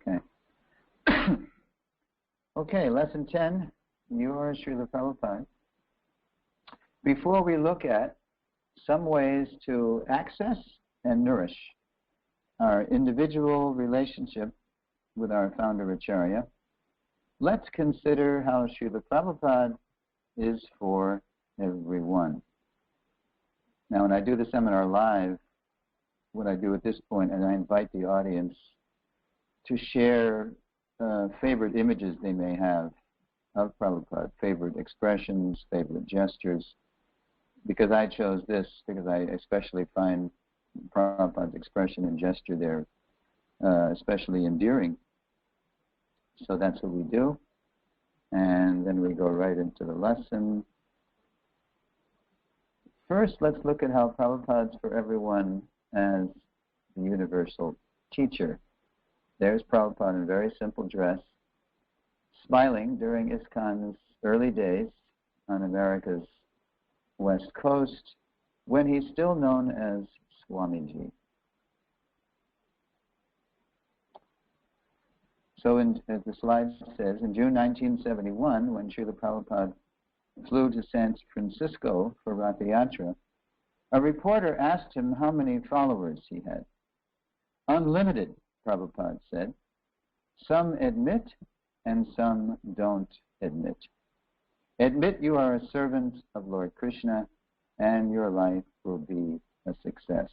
Okay. Okay, lesson 10, yours, Srila Prabhupada. Before we look at some ways to access and nourish our individual relationship with our Founder-Acharya, let's consider how Srila Prabhupada is for everyone. Now, when I do the seminar live, what I do at this point, and I invite the audience to share favorite images they may have of Prabhupada, favorite expressions, favorite gestures, because I chose this, because I especially find Prabhupada's expression and gesture there especially endearing. So that's what we do. And then we go right into the lesson. First, let's look at how Prabhupada's for everyone as the universal teacher. There's Prabhupada in very simple dress, smiling during ISKCON's early days on America's West Coast, when he's still known as Swamiji. So as the slide says, in June 1971, when Srila Prabhupada flew to San Francisco for Rath Yatra, a reporter asked him how many followers he had. Unlimited, Prabhupada said. Some admit and some don't admit. Admit you are a servant of Lord Krishna and your life will be a success.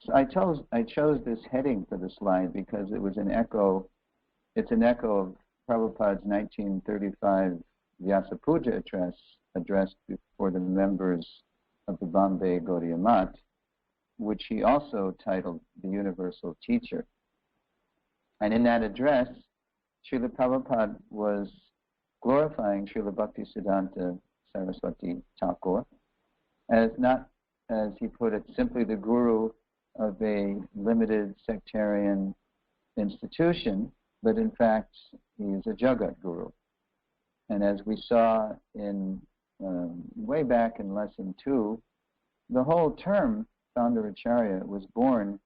So I chose this heading for the slide because it was an echo, it's an echo of Prabhupada's 1935 Vyasa Puja address addressed before the members of the Bombay Gaudiya Math, which he also titled The Universal Teacher. And in that address, Srila Prabhupada was glorifying Srila Bhaktisiddhanta Saraswati Thakur as not, as he put it, simply the guru of a limited sectarian institution, but in fact he is a Jagat Guru. And as we saw in way back in lesson 2, the whole term Founder-Acharya was born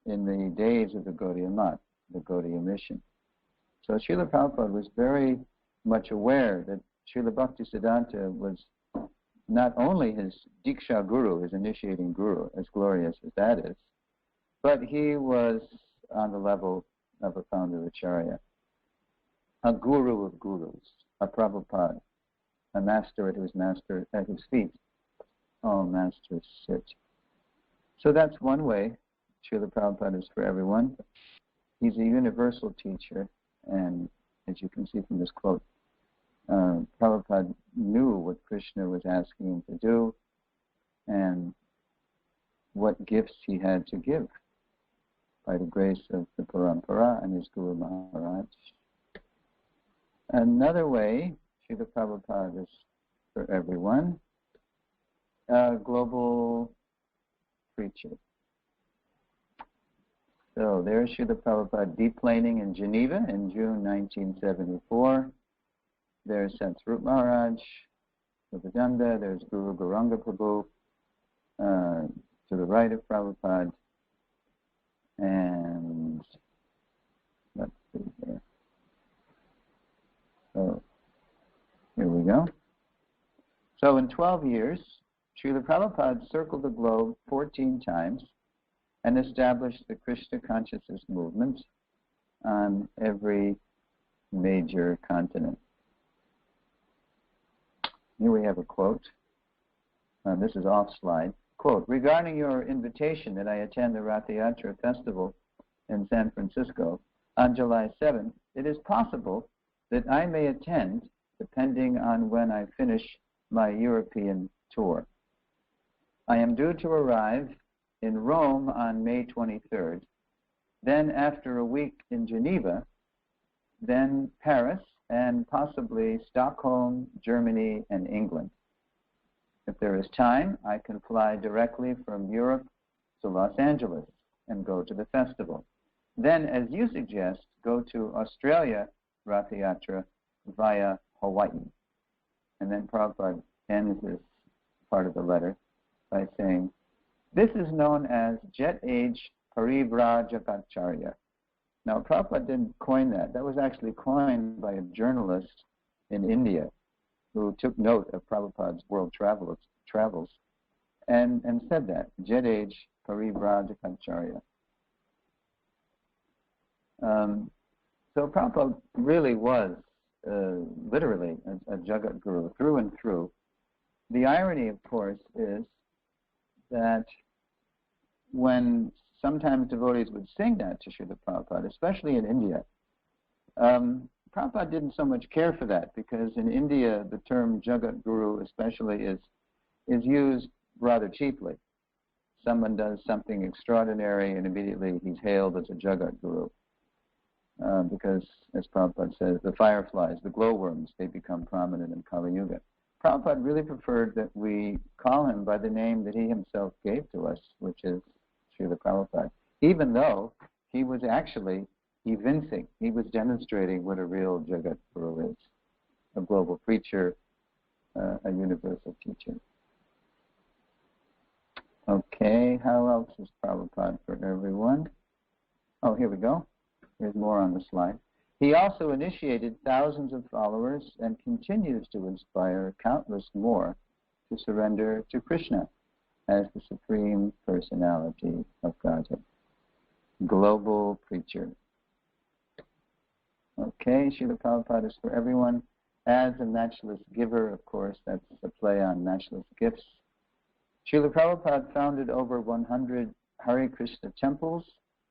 in the days of the Gaudiya Math, the Gaudiya mission. So Srila Prabhupada was very much aware that Srila Bhaktisiddhanta was not only his Diksha Guru, his initiating Guru, as glorious as that is, but he was on the level of a Founder-Acharya, a Guru of Gurus, a Prabhupada, a master at his feet. All masters sit. So that's one way Srila Prabhupada is for everyone. He's a universal teacher, and as you can see from this quote, Prabhupada knew what Krishna was asking him to do and what gifts he had to give by the grace of the Parampara and his Guru Maharaj. Another way Srila Prabhupada is for everyone, a global preacher. So there's Srila Prabhupada deplaning in Geneva in June 1974. There's Sant Swarup Maharaj, Prabhupada, there's Guru Gauranga Prabhu, to the right of Prabhupada, and let's see here. So here we go. So in 12 years, Srila Prabhupada circled the globe 14 times and established the Krishna consciousness movement on every major continent. Here we have a quote. This is off slide. Quote, regarding your invitation that I attend the Rath Yatra festival in San Francisco on July 7th, it is possible that I may attend depending on when I finish my European tour. I am due to arrive in Rome on May 23rd, then after a week in Geneva, then Paris, and possibly Stockholm, Germany, and England. If there is time, I can fly directly from Europe to Los Angeles and go to the festival. Then, as you suggest, go to Australia, Rath Yatra, via Hawaii. And then Prabhupada ends this part of the letter by saying, this is known as Jet Age Parivrajacharya, Now, Prabhupada didn't coin that. That was actually coined by a journalist in India who took note of Prabhupada's world travels and said that, Jedej Parivrajakacarya. So Prabhupada really was literally a Jagat Guru through and through. The irony, of course, is that when sometimes devotees would sing that to Srila Prabhupada, especially in India, Prabhupada didn't so much care for that, because in India the term Jagat Guru especially is used rather cheaply. Someone does something extraordinary and immediately he's hailed as a Jagat Guru. Because, as Prabhupada says, the fireflies, the glowworms, they become prominent in Kali Yuga. Prabhupada really preferred that we call him by the name that he himself gave to us, which is Srila Prabhupada, even though he was actually evincing, he was demonstrating what a real Jagat Guru is, a global preacher, a universal teacher. Okay, how else is Prabhupada for everyone? Oh, here we go. There's more on the slide. He also initiated thousands of followers and continues to inspire countless more to surrender to Krishna as the Supreme Personality of Godhead. Global preacher. Okay, Srila Prabhupada is for everyone. As a matchless giver, of course, that's a play on matchless gifts. Srila Prabhupada founded over 100 Hare Krishna temples,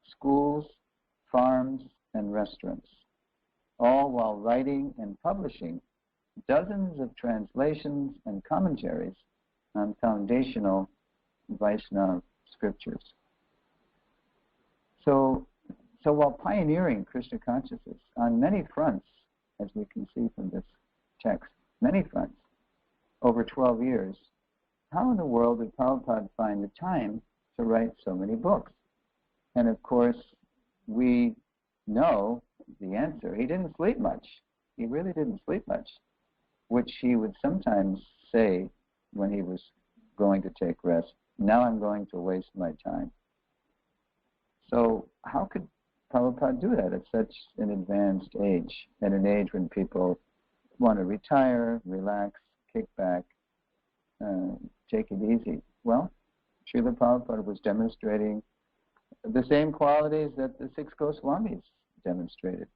schools, farms, and restaurants, all while writing and publishing dozens of translations and commentaries on foundational Vaishnava scriptures. So while pioneering Krishna consciousness on many fronts, as we can see from this text, many fronts, over 12 years, how in the world did Prabhupada find the time to write so many books? And of course, we know the answer. He didn't sleep much. He really didn't sleep much, which he would sometimes say when he was going to take rest, now I'm going to waste my time. So how could Prabhupada do that at such an advanced age, at an age when people want to retire, relax, kick back, take it easy? Well, Srila Prabhupada was demonstrating the same qualities that the six Goswamis demonstrated.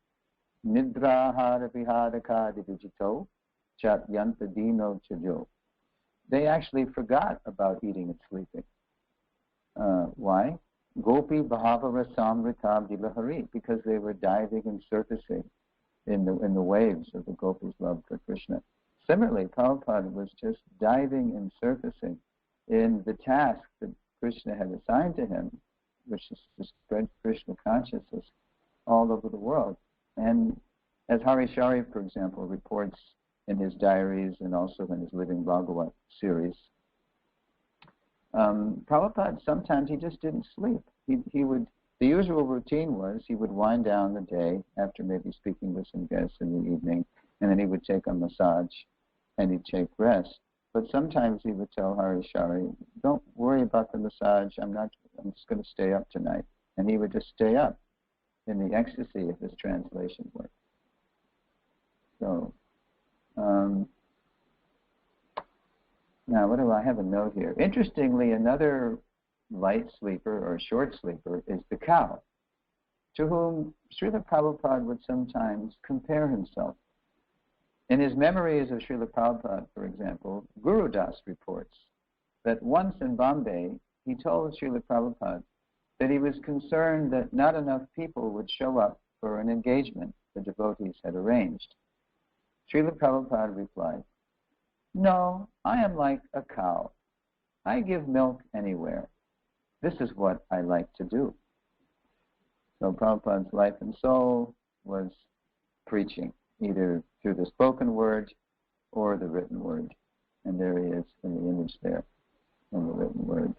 Nidrahara vihadaka divijito chat yanta dino chajo. They actually forgot about eating and sleeping. Why? Gopi bhavara samritam dilahari, because they were diving and surfacing in the waves of the gopis' love for Krishna. Similarly, Prabhupada was just diving and surfacing in the task that Krishna had assigned to him, which is to spread Krishna consciousness all over the world. And as Hari Shari, for example, reports in his diaries and also in his Living Bhagavat series, Prabhupada, sometimes he just didn't sleep. He would, the usual routine was he would wind down the day after maybe speaking with some guests in the evening, and then he would take a massage and he'd take rest. But sometimes he would tell Hari Shari, don't worry about the massage, I'm just going to stay up tonight. And he would just stay up in the ecstasy of his translation work. So, now what do I have a note here? Interestingly, another light sleeper or short sleeper is the cow, to whom Srila Prabhupada would sometimes compare himself. In his memories of Srila Prabhupada, for example, Guru Das reports that once in Bombay, he told Srila Prabhupada that he was concerned that not enough people would show up for an engagement the devotees had arranged. Srila Prabhupada replied, "No, I am like a cow. I give milk anywhere. This is what I like to do." So Prabhupada's life and soul was preaching, either through the spoken word or the written word. And there he is in the image there, in the written word.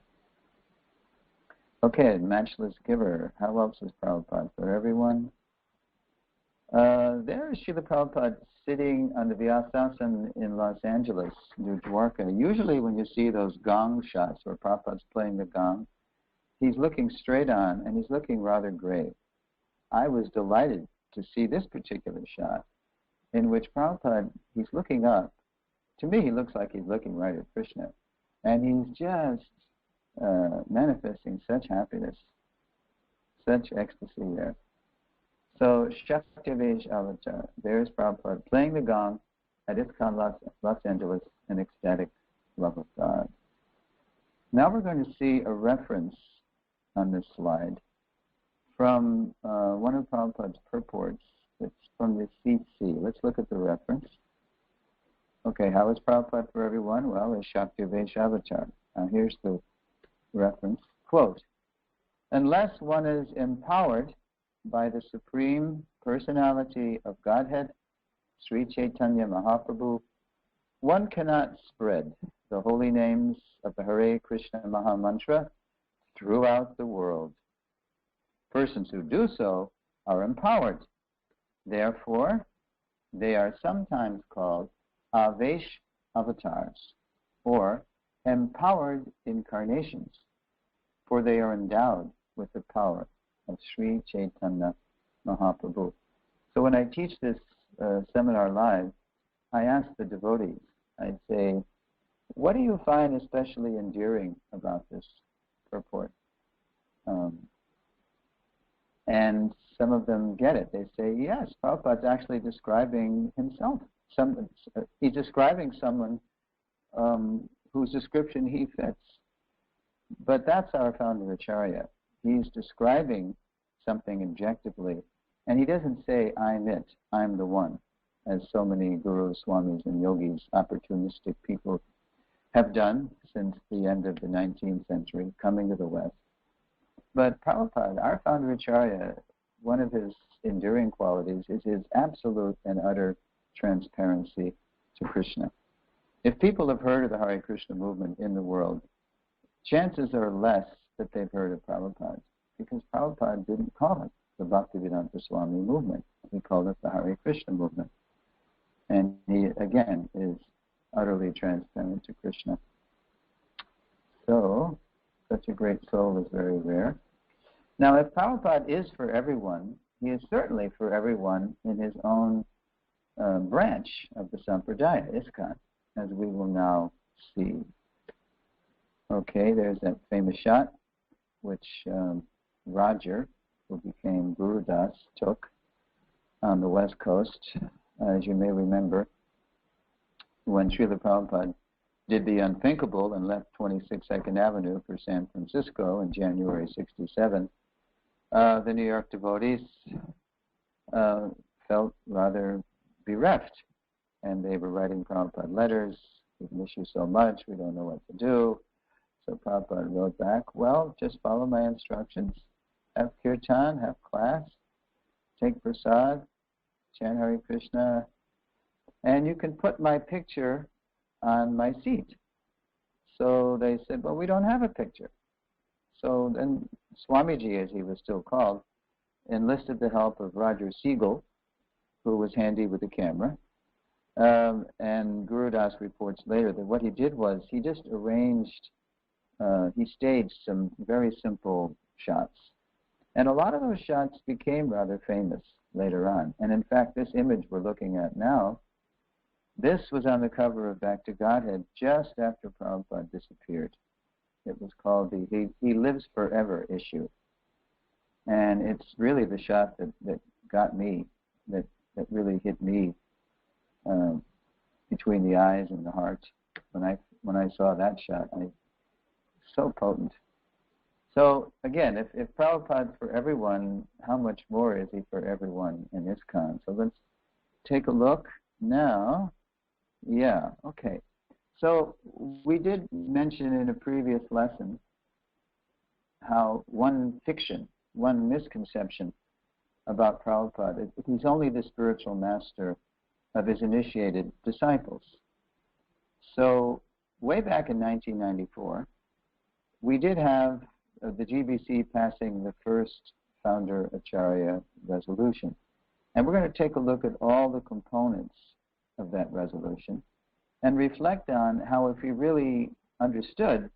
Okay, matchless giver. How else is Prabhupada for everyone? There is Srila Prabhupada sitting on the Vyasasan in Los Angeles, near Dwarka. Usually when you see those gong shots where Prabhupada's playing the gong, he's looking straight on and he's looking rather grave. I was delighted to see this particular shot in which Prabhupada, he's looking up. To me, he looks like he's looking right at Krishna. And he's just manifesting such happiness, such ecstasy there. So, Shaktivesh Avatar, there's Prabhupada playing the gong at ISKCON Los Angeles in ecstatic love of God. Now we're going to see a reference on this slide from one of Prabhupada's purports. It's from the CC. Let's look at the reference. Okay, how is Prabhupada for everyone? Well, it's Shaktivesh Avatar. Now here's the reference. Quote, unless one is empowered by the Supreme Personality of Godhead, Sri Chaitanya Mahaprabhu, one cannot spread the holy names of the Hare Krishna Maha Mantra throughout the world. Persons who do so are empowered. Therefore, they are sometimes called Avesh avatars, or empowered incarnations, for they are endowed with the power of Sri Chaitanya Mahaprabhu. So when I teach this seminar live, I ask the devotees, I'd say, what do you find especially endearing about this purport? And some of them get it. They say, yes, Prabhupada's actually describing himself. He's describing someone whose description he fits. But that's our Founder-Acarya. He's describing something objectively, and he doesn't say, I'm it, I'm the one, as so many gurus, swamis, and yogis, opportunistic people, have done since the end of the 19th century, coming to the West. But Prabhupada, our Founder-Acarya, one of his enduring qualities is his absolute and utter transparency to Krishna. If people have heard of the Hare Krishna movement in the world, chances are less that they've heard of Prabhupada, because Prabhupada didn't call it the Bhaktivedanta Swami movement. He called it the Hare Krishna movement. And he, again, is utterly transparent to Krishna. So, such a great soul is very rare. Now, if Prabhupada is for everyone, he is certainly for everyone in his own branch of the Sampradaya, ISKCON, as we will now see. Okay, there's that famous shot, which Roger, who became Guru Das, took on the West Coast. As you may remember, when Srila Prabhupada did the unthinkable and left 26 2nd Avenue for San Francisco in January '67, the New York devotees felt rather bereft, and they were writing Prabhupada letters, we miss you so much, we don't know what to do. So Prabhupada wrote back, well, just follow my instructions, have kirtan, have class, take prasad, chant Hare Krishna, and you can put my picture on my seat. So they said, well, we don't have a picture. So then Swamiji, as he was still called, enlisted the help of Roger Siegel, who was handy with the camera. And Guru Das reports later that what he did was he just arranged, he staged some very simple shots. And a lot of those shots became rather famous later on. And in fact, this image we're looking at now, this was on the cover of Back to Godhead just after Prabhupada disappeared. It was called the He Lives Forever issue. And it's really the shot that got me, that really hit me between the eyes and the heart. When I saw that shot, so potent. So again, if Prabhupada's for everyone, how much more is he for everyone in ISKCON? So let's take a look now. Yeah, okay. So we did mention in a previous lesson how one fiction, one misconception about Prabhupada, he's only the spiritual master of his initiated disciples. So way back in 1994, we did have the GBC passing the first Founder-Acarya resolution. And we're going to take a look at all the components of that resolution and reflect on how, if we really understood,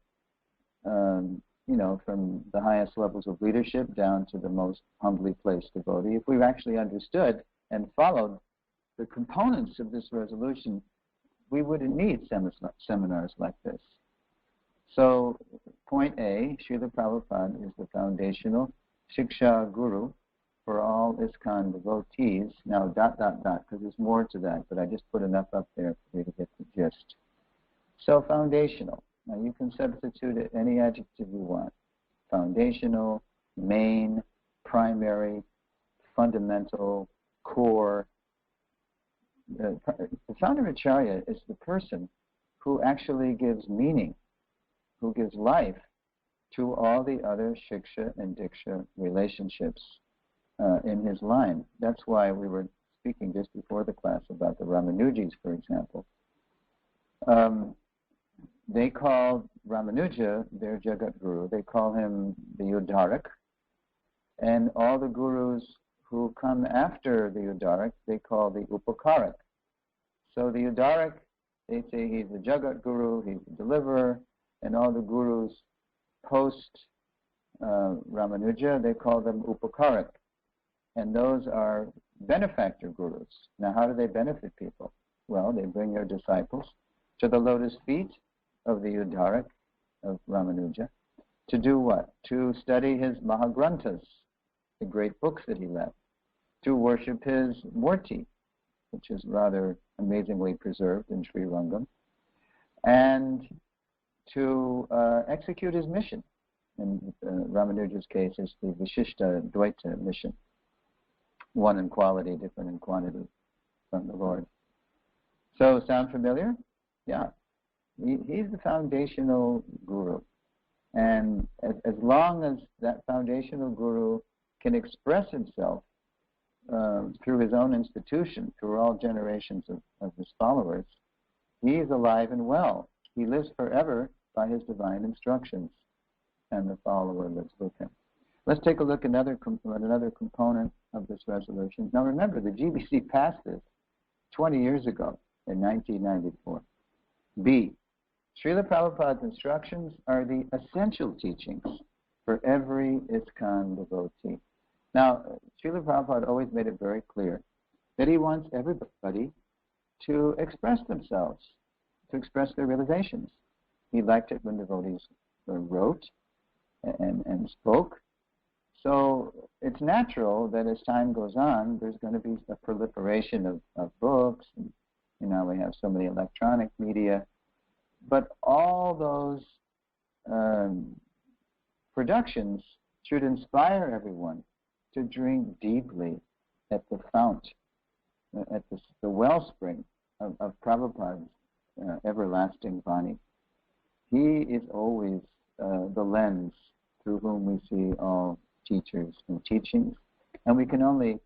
from the highest levels of leadership down to the most humbly placed devotee, if we've actually understood and followed the components of this resolution, we wouldn't need seminars like this. So, point A, Srila Prabhupada is the foundational Shiksha Guru for all ISKCON devotees. Now, ... because there's more to that, but I just put enough up there for you to get the gist. So, foundational. Now, you can substitute any adjective you want. Foundational, main, primary, fundamental, core. The Founder-Acarya is the person who actually gives meaning, who gives life to all the other Shiksha and Diksha relationships in his line. That's why we were speaking just before the class about the Ramanujis, for example. They call Ramanuja their Jagat Guru. They call him the Udarak. And all the gurus who come after the Udarak, they call the Upakarak. So the Udarak, they say he's the Jagat Guru, he's the deliverer, and all the gurus post Ramanuja, they call them Upakarak. And those are benefactor gurus. Now, how do they benefit people? Well, they bring their disciples to the lotus feet of the Udarak, of Ramanuja, to do what? To study his Mahagranthas, the great books that he left, to worship his Murti, which is rather amazingly preserved in Sri Rangam, and to execute his mission. In Ramanuja's case, is the Vishishta Dvaita mission, one in quality, different in quantity from the Lord. So, sound familiar? Yeah. He's the foundational guru. And as long as that foundational guru can express himself through his own institution, through all generations of his followers, he is alive and well. He lives forever by his divine instructions, and the follower lives with him. Let's take a look at another component of this resolution. Now remember, the GBC passed this 20 years ago in 1994. B, Srila Prabhupada's instructions are the essential teachings for every ISKCON devotee. Now, Srila Prabhupada always made it very clear that he wants everybody to express themselves, to express their realizations. He liked it when devotees wrote and spoke. So it's natural that as time goes on, there's going to be a proliferation of books. And, we have so many electronic media. But all those productions should inspire everyone to drink deeply at the fount, at the wellspring of Prabhupada's everlasting Vani. He is always the lens through whom we see all teachers and teachings. And we can only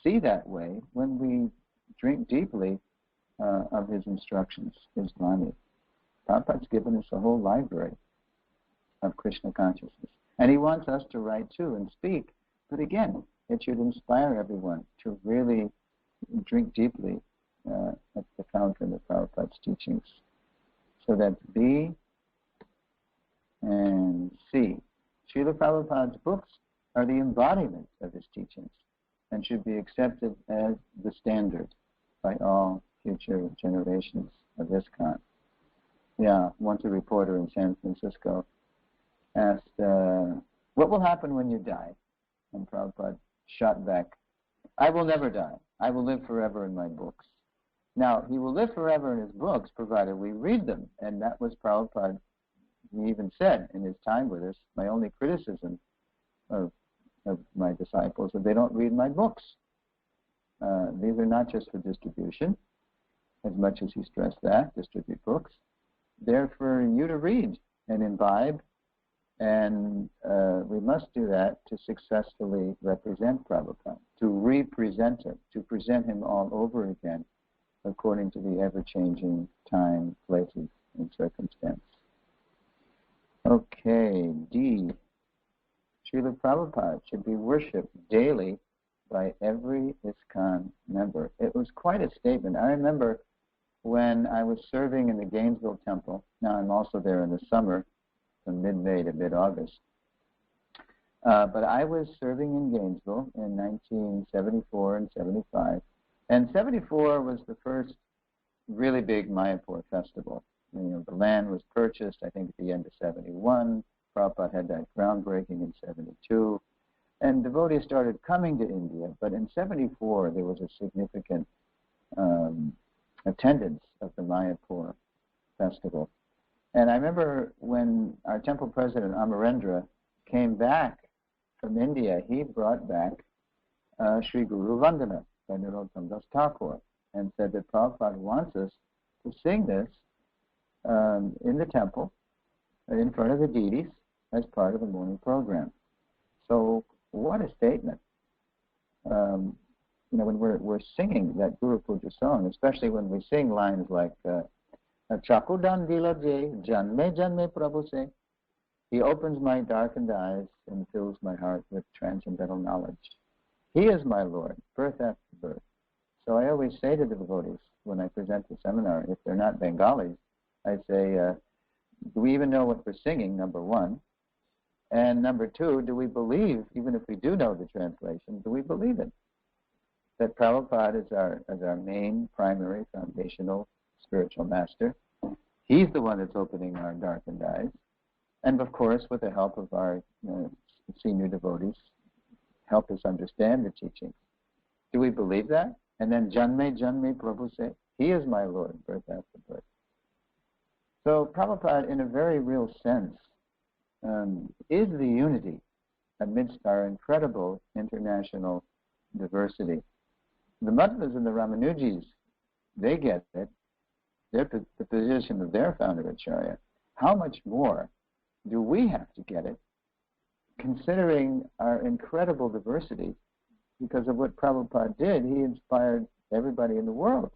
see that way when we drink deeply of his instructions, his Vani. Prabhupada's given us a whole library of Krishna consciousness. And he wants us to write too and speak. But again, it should inspire everyone to really drink deeply at the fountain of Prabhupada's teachings. So that's B and C. Srila Prabhupada's books are the embodiment of his teachings and should be accepted as the standard by all future generations of ISKCON. Yeah, once a reporter in San Francisco asked, what will happen when you die? And Prabhupada shot back, I will never die. I will live forever in my books. Now, he will live forever in his books, provided we read them. And that was Prabhupada, he even said in his time with us, my only criticism of my disciples is they don't read my books. These are not just for distribution, as much as he stressed that, distribute books. They're for you to read and imbibe, and we must do that to successfully represent Prabhupada, to represent him, to present him all over again, according to the ever-changing time, places, and circumstance. Okay, D. Srila Prabhupada should be worshipped daily by every ISKCON member. It was quite a statement. I remember when I was serving in the Gainesville Temple, now I'm also there in the summer, from mid-May to mid-August. But I was serving in Gainesville in 1974 and 75. And 74 was the first really big Mayapur festival. You know, the land was purchased, I think, at the end of 71. Prabhupada had that groundbreaking in 72. And devotees started coming to India. But in 74, there was a significant attendance of the Mayapur festival. And I remember when our temple president, Amarendra, came back from India, he brought back Sri Guru Vandana by Narottam Das Thakur and said that Prabhupada wants us to sing this in the temple in front of the deities as part of the morning program. So what a statement. You know, when we're singing that Guru Puja song, especially when we sing lines like Chakudan Dila Jay, Janme Janme Prabhu Se, he opens my darkened eyes and fills my heart with transcendental knowledge. He is my Lord, birth after birth. So I always say to the devotees when I present the seminar, if they're not Bengalis, I say, do we even know what we're singing, number one? And number two, do we believe, even if we do know the translation, do we believe it? That Prabhupada is our main, primary, foundational spiritual master. He's the one that's opening our darkened eyes. And of course, with the help of our senior devotees, help us understand the teachings. Do we believe that? And then Janme Janme Prabhu Se, he is my Lord, birth after birth. So Prabhupada, in a very real sense, is the unity amidst our incredible international diversity. The Madhvas and the Ramanujis, they get it. They're the position of their Founder-Acharya. How much more do we have to get it, considering our incredible diversity? Because of what Prabhupada did, he inspired everybody in the world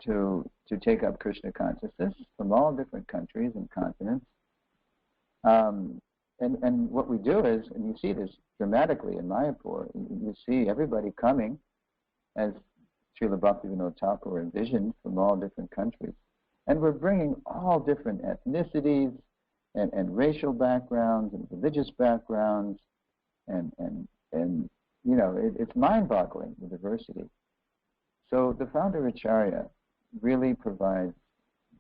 to take up Krishna consciousness from all different countries and continents. And what we do is, and you see this dramatically in Mayapur, you see everybody coming as Srila Bhaktivinoda Thakur envisioned from all different countries. And we're bringing all different ethnicities and racial backgrounds and religious backgrounds and you know, it's mind-boggling, the diversity. So the Founder-Acharya really provides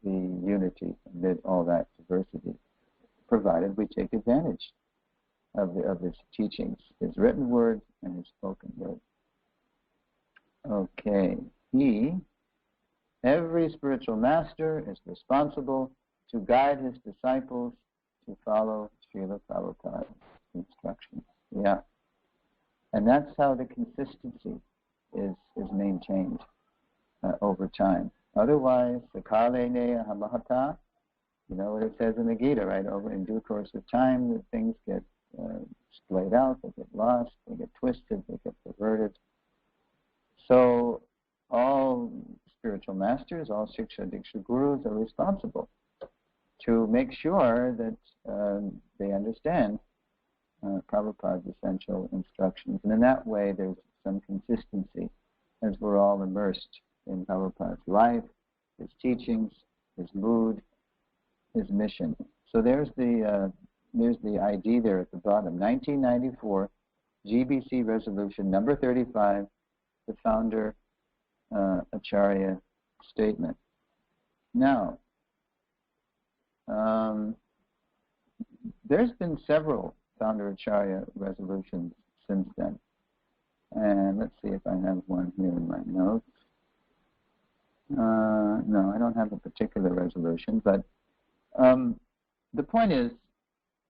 the unity amid all that diversity, provided we take advantage of his teachings, his written word and his spoken word. Okay, every spiritual master is responsible to guide his disciples to follow Srila Prabhupada's instructions. Yeah. And that's how the consistency is maintained over time. Otherwise, the Kaleneya Hamahata, you know what it says in the Gita, right? Over in due course of time, the things get splayed out, they get lost, they get twisted, they get perverted. So all spiritual masters, all Shiksha Diksha Gurus are responsible to make sure that they understand Prabhupada's essential instructions. And in that way, there's some consistency as we're all immersed in Prabhupada's life, his teachings, his mood, his mission. So there's the ID there at the bottom. 1994 GBC resolution number 35, the Founder Acharya statement. Now, there's been several Founder-Acharya resolutions since then. And let's see if I have one here in my notes. No, I don't have a particular resolution, but the point is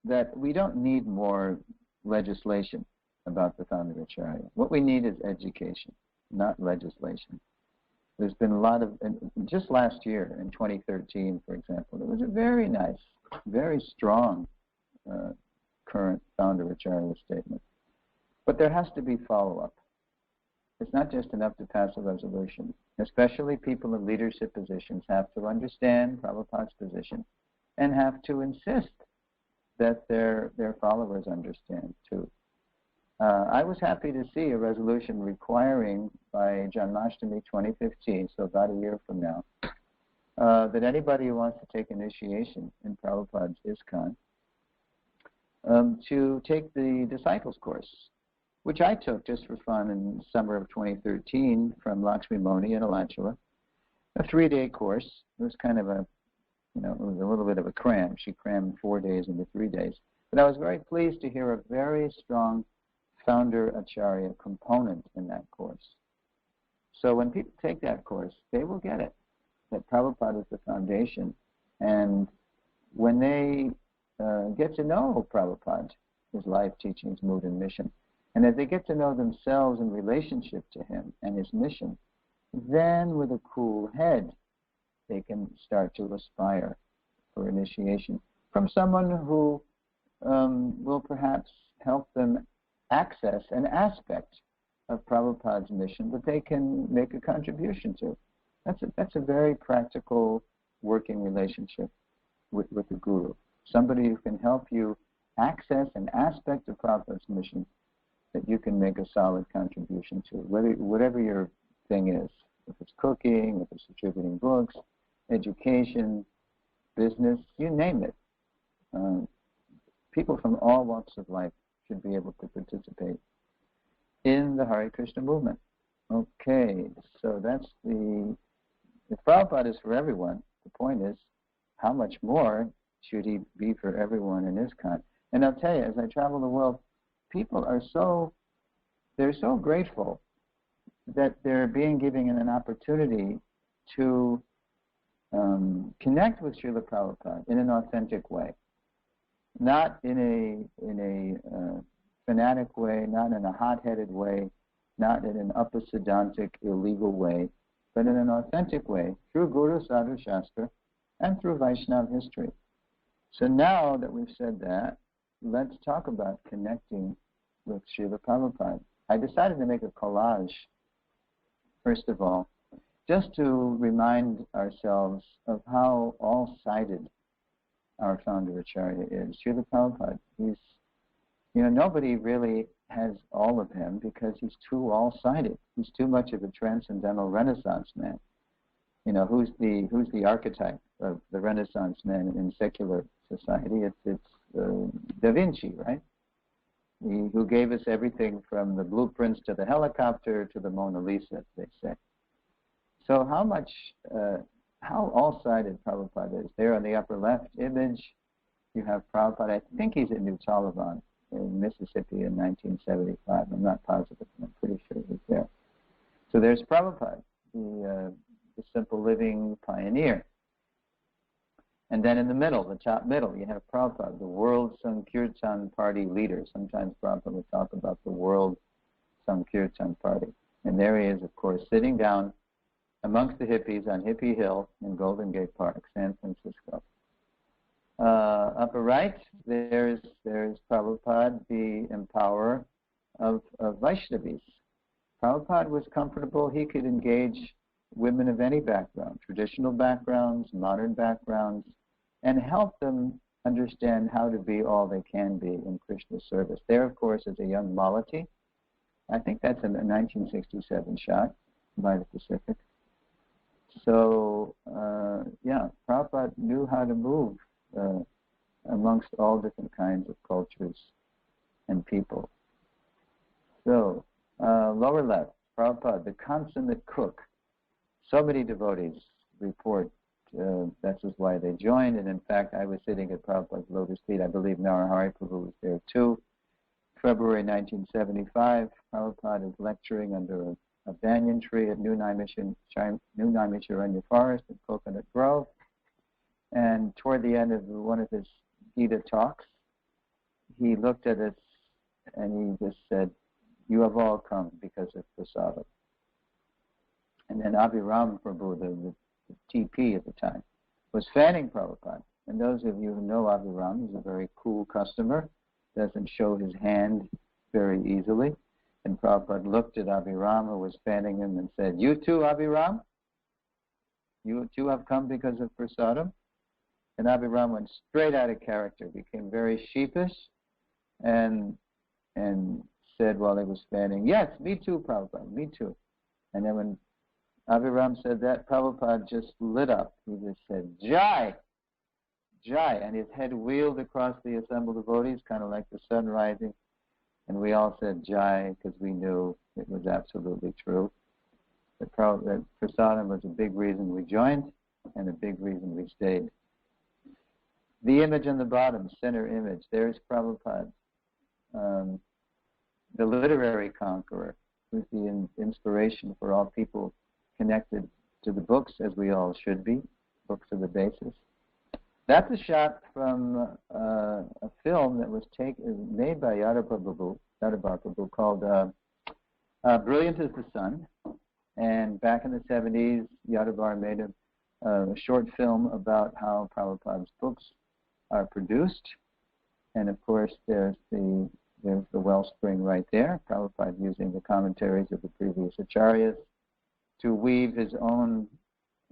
that we don't need more legislation about the Founder-Acharya. What we need is education, not legislation. There's been a lot of, just last year in 2013, for example, there was a very nice, very strong current Founder-Acharya statement. But there has to be follow-up. It's not just enough to pass a resolution. Especially people in leadership positions have to understand Prabhupada's position and have to insist that their followers understand too. I was happy to see a resolution requiring by Janmashtami 2015, so about a year from now, that anybody who wants to take initiation in Prabhupada's ISKCON to take the Disciples course, which I took just for fun in the summer of 2013 from Lakshmi Moni in Alachua, a 3-day course. It was kind of a, it was a little bit of a cram. She crammed 4 days into 3 days. But I was very pleased to hear a very strong Founder-Acharya component in that course. So when people take that course, they will get it, that Prabhupada is the foundation. And when they get to know Prabhupada, his life, teachings, mood, and mission, and as they get to know themselves in relationship to him and his mission, then with a cool head, they can start to aspire for initiation from someone who will perhaps help them access an aspect of Prabhupada's mission that they can make a contribution to. That's a very practical working relationship with the Guru. Somebody who can help you access an aspect of Prabhupada's mission that you can make a solid contribution to, whatever your thing is. If it's cooking, if it's distributing books, education, business, you name it. People from all walks of life should be able to participate in the Hare Krishna movement. Okay, so that's if Prabhupada is for everyone, the point is, how much more should he be for everyone in ISKCON? And I'll tell you, as I travel the world, people are they're so grateful that they're being given an opportunity to connect with Srila Prabhupada in an authentic way. Not in a fanatic way, not in a hot-headed way, not in an upasidantic, illegal way, but in an authentic way, through Guru Sadhu Shastra and through Vaishnava history. So now that we've said that, let's talk about connecting with Srila Prabhupada. I decided to make a collage, first of all, just to remind ourselves of how all-sided our Founder-Acharya is. Srila Prabhupada, nobody really has all of him because he's too all-sided. He's too much of a transcendental Renaissance man. Who's the archetype of the Renaissance man in secular society? It's Da Vinci, right? Who gave us everything from the blueprints to the helicopter to the Mona Lisa, as they say. So how all-sided Prabhupada is. There on the upper left image, you have Prabhupada. I think he's in New Taliban in Mississippi in 1975. I'm not positive, but I'm pretty sure he's there. So there's Prabhupada, the simple living pioneer. And then in the middle, the top middle, you have Prabhupada, the World Sankirtan Party leader. Sometimes Prabhupada will talk about the World Sankirtan Party. And there he is, of course, sitting down amongst the hippies on Hippie Hill in Golden Gate Park, San Francisco. Upper right, there's Prabhupada, the empowerer of Vaishnavis. Prabhupada was comfortable. He could engage women of any background, traditional backgrounds, modern backgrounds, and help them understand how to be all they can be in Krishna's service. There, of course, is a young Malati. I think that's a 1967 shot by the Pacific. So, Prabhupada knew how to move amongst all different kinds of cultures and people. So, lower left, Prabhupada, the consummate cook. So many devotees report that's just why they joined, and in fact, I was sitting at Prabhupada's lotus feet. I believe Narahari Prabhu was there too. February 1975, Prabhupada is lecturing under a banyan tree at New Naimisharanya Forest in Coconut Grove. And toward the end of one of his Gita talks, he looked at us and he just said, "You have all come because of prasadam." And then Abhiram Prabhu, the TP at the time, was fanning Prabhupada. And those of you who know Abhiram, he's a very cool customer, doesn't show his hand very easily. And Prabhupada looked at Abhiram, who was fanning him, and said, "You too, Abhiram? You too have come because of prasadam?" And Abhiram went straight out of character, became very sheepish, and said while he was fanning, "Yes, me too, Prabhupada, me too." And then when Aviram said that Prabhupada just lit up. He just said, Jai! Jai! And his head wheeled across the assembled devotees, kind of like the sun rising. And we all said Jai because we knew it was absolutely true. That prasadam was a big reason we joined and a big reason we stayed. The image on the bottom, center image, there's Prabhupada, the literary conqueror, who's the inspiration for all people connected to the books, as we all should be. Books are the basis. That's a shot from a film that was made by Yadav Prabhu called Brilliant as the Sun. And back in the 70s, Yadav made a short film about how Prabhupada's books are produced. And of course, there's the wellspring right there. Prabhupada using the commentaries of the previous acharyas to weave his own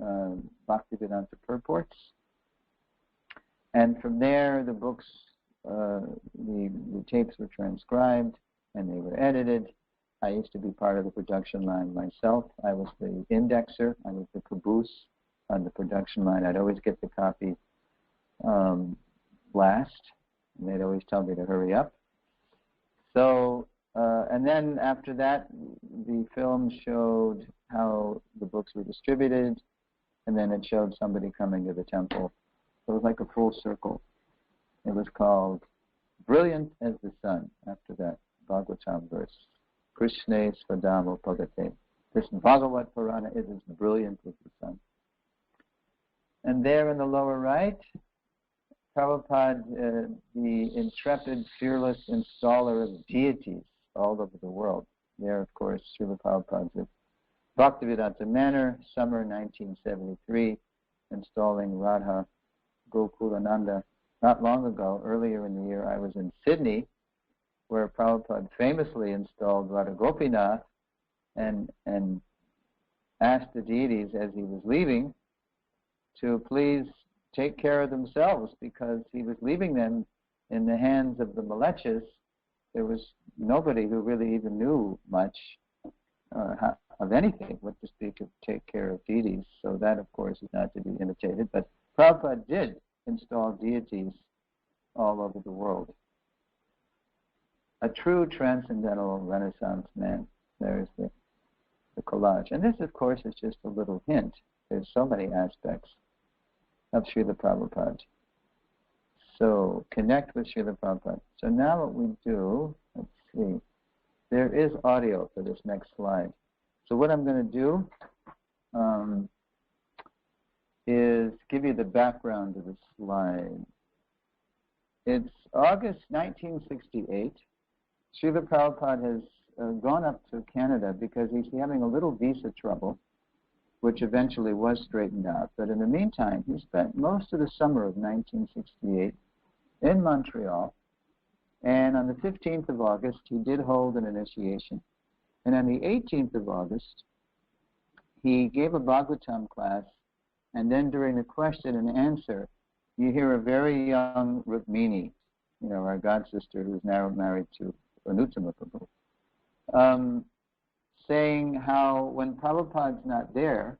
Bhaktivedanta purports. And from there, the books, the tapes were transcribed and they were edited. I used to be part of the production line myself. I was the indexer. I was the caboose on the production line. I'd always get the copy last, and they'd always tell me to hurry up. So, and then after that, the film showed how the books were distributed, and then it showed somebody coming to the temple. So it was like a full circle. It was called Brilliant as the Sun, after that Bhagavatam verse. Krishna Svadamo Pagate. This Bhagavat Purana is as brilliant as the sun. And there in the lower right, Prabhupada, the intrepid, fearless installer of deities all over the world. There, of course, Srila Prabhupada's Bhaktivedanta Manor, summer 1973, installing Radha Gokulananda. Not long ago, earlier in the year, I was in Sydney, where Prabhupada famously installed Radha Gopinath and asked the deities as he was leaving to please take care of themselves, because he was leaving them in the hands of the Malechas. There was nobody who really even knew much of anything, what to speak of take care of deities. So that, of course, is not to be imitated. But Prabhupada did install deities all over the world. A true transcendental Renaissance man. There's the collage. And this, of course, is just a little hint. There's so many aspects of Srila Prabhupada. So connect with Srila Prabhupada. So now what we do, let's see, there is audio for this next slide. So what I'm going to do is give you the background of the slide. It's August 1968. Srila Prabhupada has gone up to Canada because he's having a little visa trouble, which eventually was straightened out. But in the meantime, he spent most of the summer of 1968 in Montreal. And on the 15th of August, he did hold an initiation. And on the 18th of August, he gave a Bhagavatam class. And then during the question and answer, you hear a very young Rukmini, our god sister who's now married to Anuttama Prabhu, saying how when Prabhupada's not there,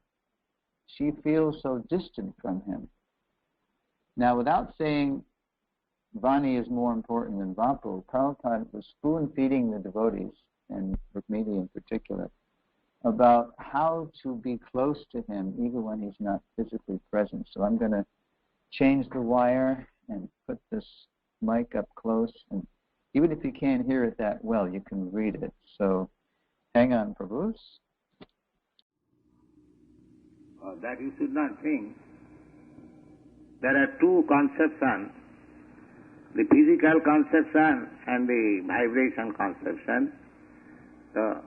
she feels so distant from him. Now, without saying Vani is more important than Vapu, Prabhupada was spoon-feeding the devotees, and Rukmini in particular, about how to be close to him even when he's not physically present. So I'm going to change the wire and put this mic up close, and even if you can't hear it that well, you can read it. So hang on, Prabhu. That you should not think. There are two conceptions, the physical conception and the vibration conception. The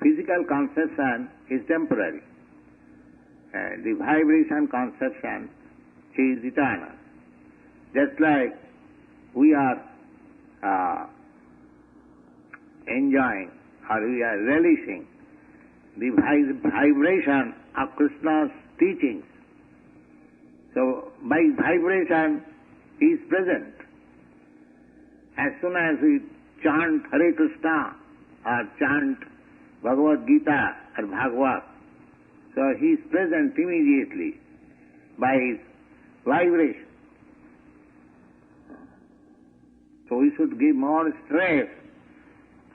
physical conception is temporary. The vibration conception is eternal. Just like we are enjoying or we are relishing the vibration of Krishna's teachings. So by vibration he is present. As soon as we chant Hare Krishna or chant Bhagavad Gita or Bhagavad, So he is present immediately by his vibration. So we should give more stress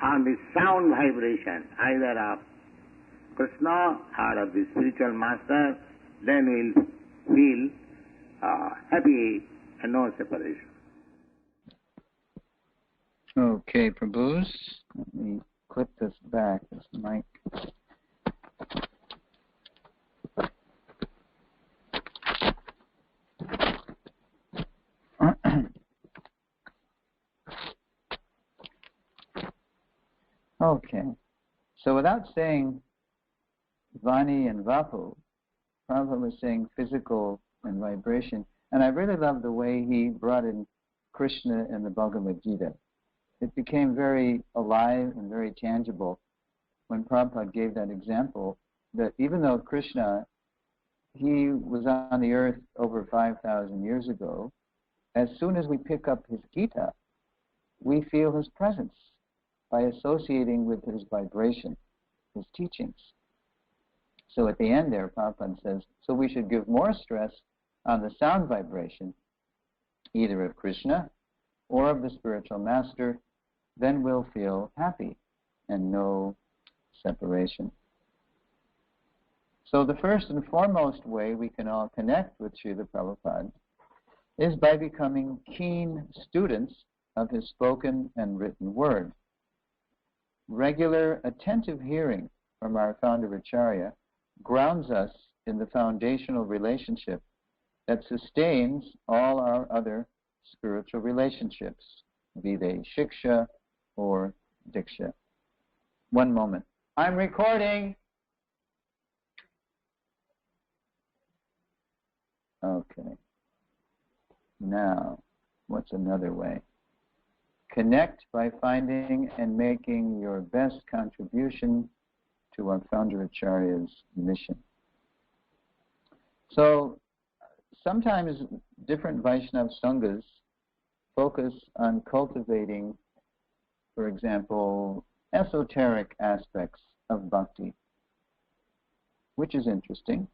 on the sound vibration, either of Krishna or of the spiritual master, then we'll feel happy and no separation. Okay, Prabhus, let me clip this back, this mic. Okay, so without saying Vani and Vapu, Prabhupada was saying physical and vibration, and I really love the way he brought in Krishna and the Bhagavad Gita. It became very alive and very tangible when Prabhupada gave that example that even though Krishna, he was on the earth over 5,000 years ago, as soon as we pick up his Gita, we feel his presence by associating with his vibration, his teachings. So at the end there, Prabhupada says, so we should give more stress on the sound vibration, either of Krishna or of the spiritual master, then we'll feel happy and no separation. So the first and foremost way we can all connect with Srila Prabhupada is by becoming keen students of his spoken and written word. Regular attentive hearing from our Founder-Acharya grounds us in the foundational relationship that sustains all our other spiritual relationships, be they shiksha or diksha. One moment. I'm recording. Okay. Now, what's another way? Connect by finding and making your best contribution to our Founder-Acharya's mission. So, sometimes different Vaishnava Sanghas focus on cultivating, for example, esoteric aspects of bhakti, which is interesting.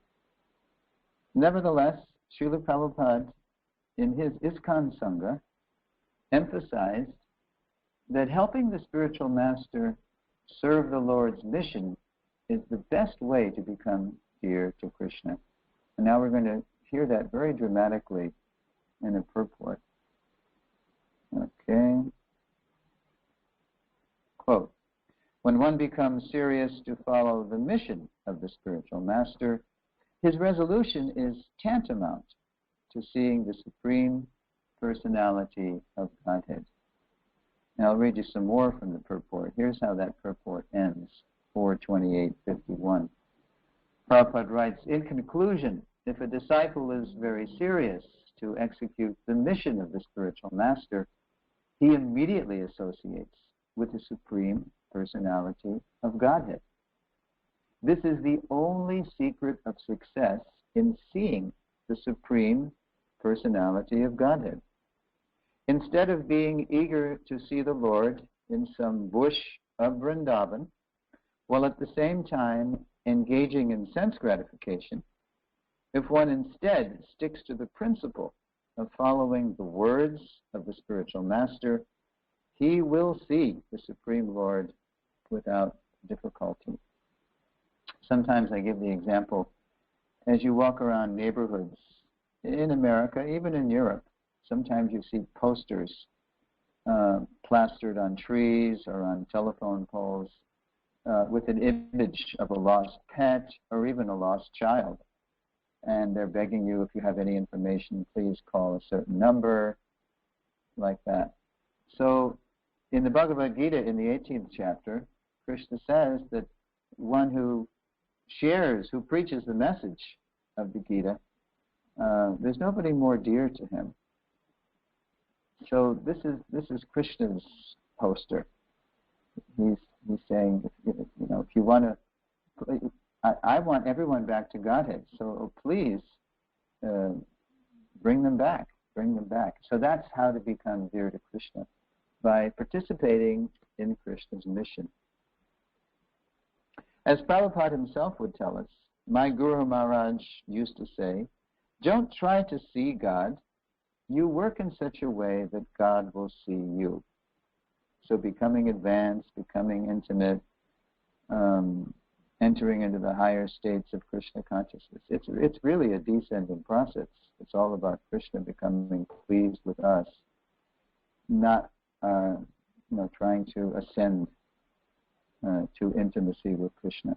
Nevertheless, Srila Prabhupada, in his ISKCON Sangha, emphasized that helping the spiritual master serve the Lord's mission is the best way to become dear to Krishna. And now we're going to hear that very dramatically in a purport. Okay. Quote, when one becomes serious to follow the mission of the spiritual master, his resolution is tantamount to seeing the Supreme Personality of Godhead. Now I'll read you some more from the purport. Here's how that purport ends, 4:28:51. Prabhupada writes, in conclusion, if a disciple is very serious to execute the mission of the spiritual master, he immediately associates with the Supreme Personality of Godhead. This is the only secret of success in seeing the Supreme Personality of Godhead. Instead of being eager to see the Lord in some bush of Vrindavan, while at the same time engaging in sense gratification, if one instead sticks to the principle of following the words of the spiritual master, he will see the Supreme Lord without difficulty. Sometimes I give the example, as you walk around neighborhoods in America, even in Europe, sometimes you see posters plastered on trees or on telephone poles with an image of a lost pet or even a lost child. And they're begging you, if you have any information, please call a certain number, like that. So in the Bhagavad Gita, in the 18th chapter, Krishna says that one who shares, who preaches the message of the Gita, there's nobody more dear to him. So this is Krishna's poster. He's saying, if you want to, I want everyone back to Godhead. So please bring them back. So that's how to become dear to Krishna, by participating in Krishna's mission. As Prabhupada himself would tell us, my Guru Maharaj used to say, don't try to see God. You work in such a way that God will see you. So becoming advanced, becoming intimate, entering into the higher states of Krishna consciousness. It's really a descending process. It's all about Krishna becoming pleased with us, not trying to ascend to intimacy with Krishna.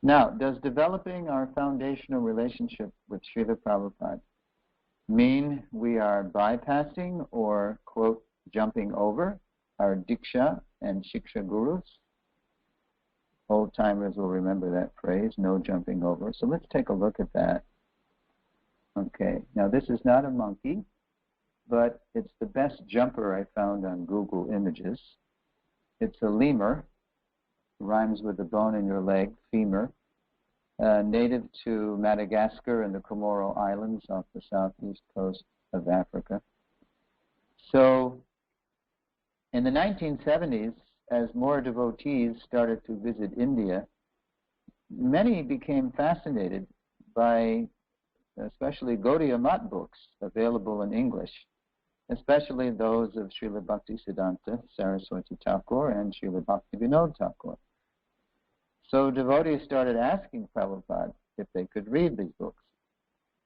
Now, does developing our foundational relationship with Srila Prabhupada mean we are bypassing or, quote, jumping over our Diksha and Shiksha gurus? Old-timers will remember that phrase, no jumping over. So let's take a look at that. Okay, now this is not a monkey, but it's the best jumper I found on Google Images. It's a lemur, rhymes with the bone in your leg, femur, native to Madagascar and the Comoro Islands off the southeast coast of Africa. So in the 1970s, as more devotees started to visit India, many became fascinated by especially Gaudiya Math books available in English, especially those of Srila Bhaktisiddhanta Saraswati Thakur and Srila Bhaktivinoda Thakur. So devotees started asking Prabhupada if they could read these books.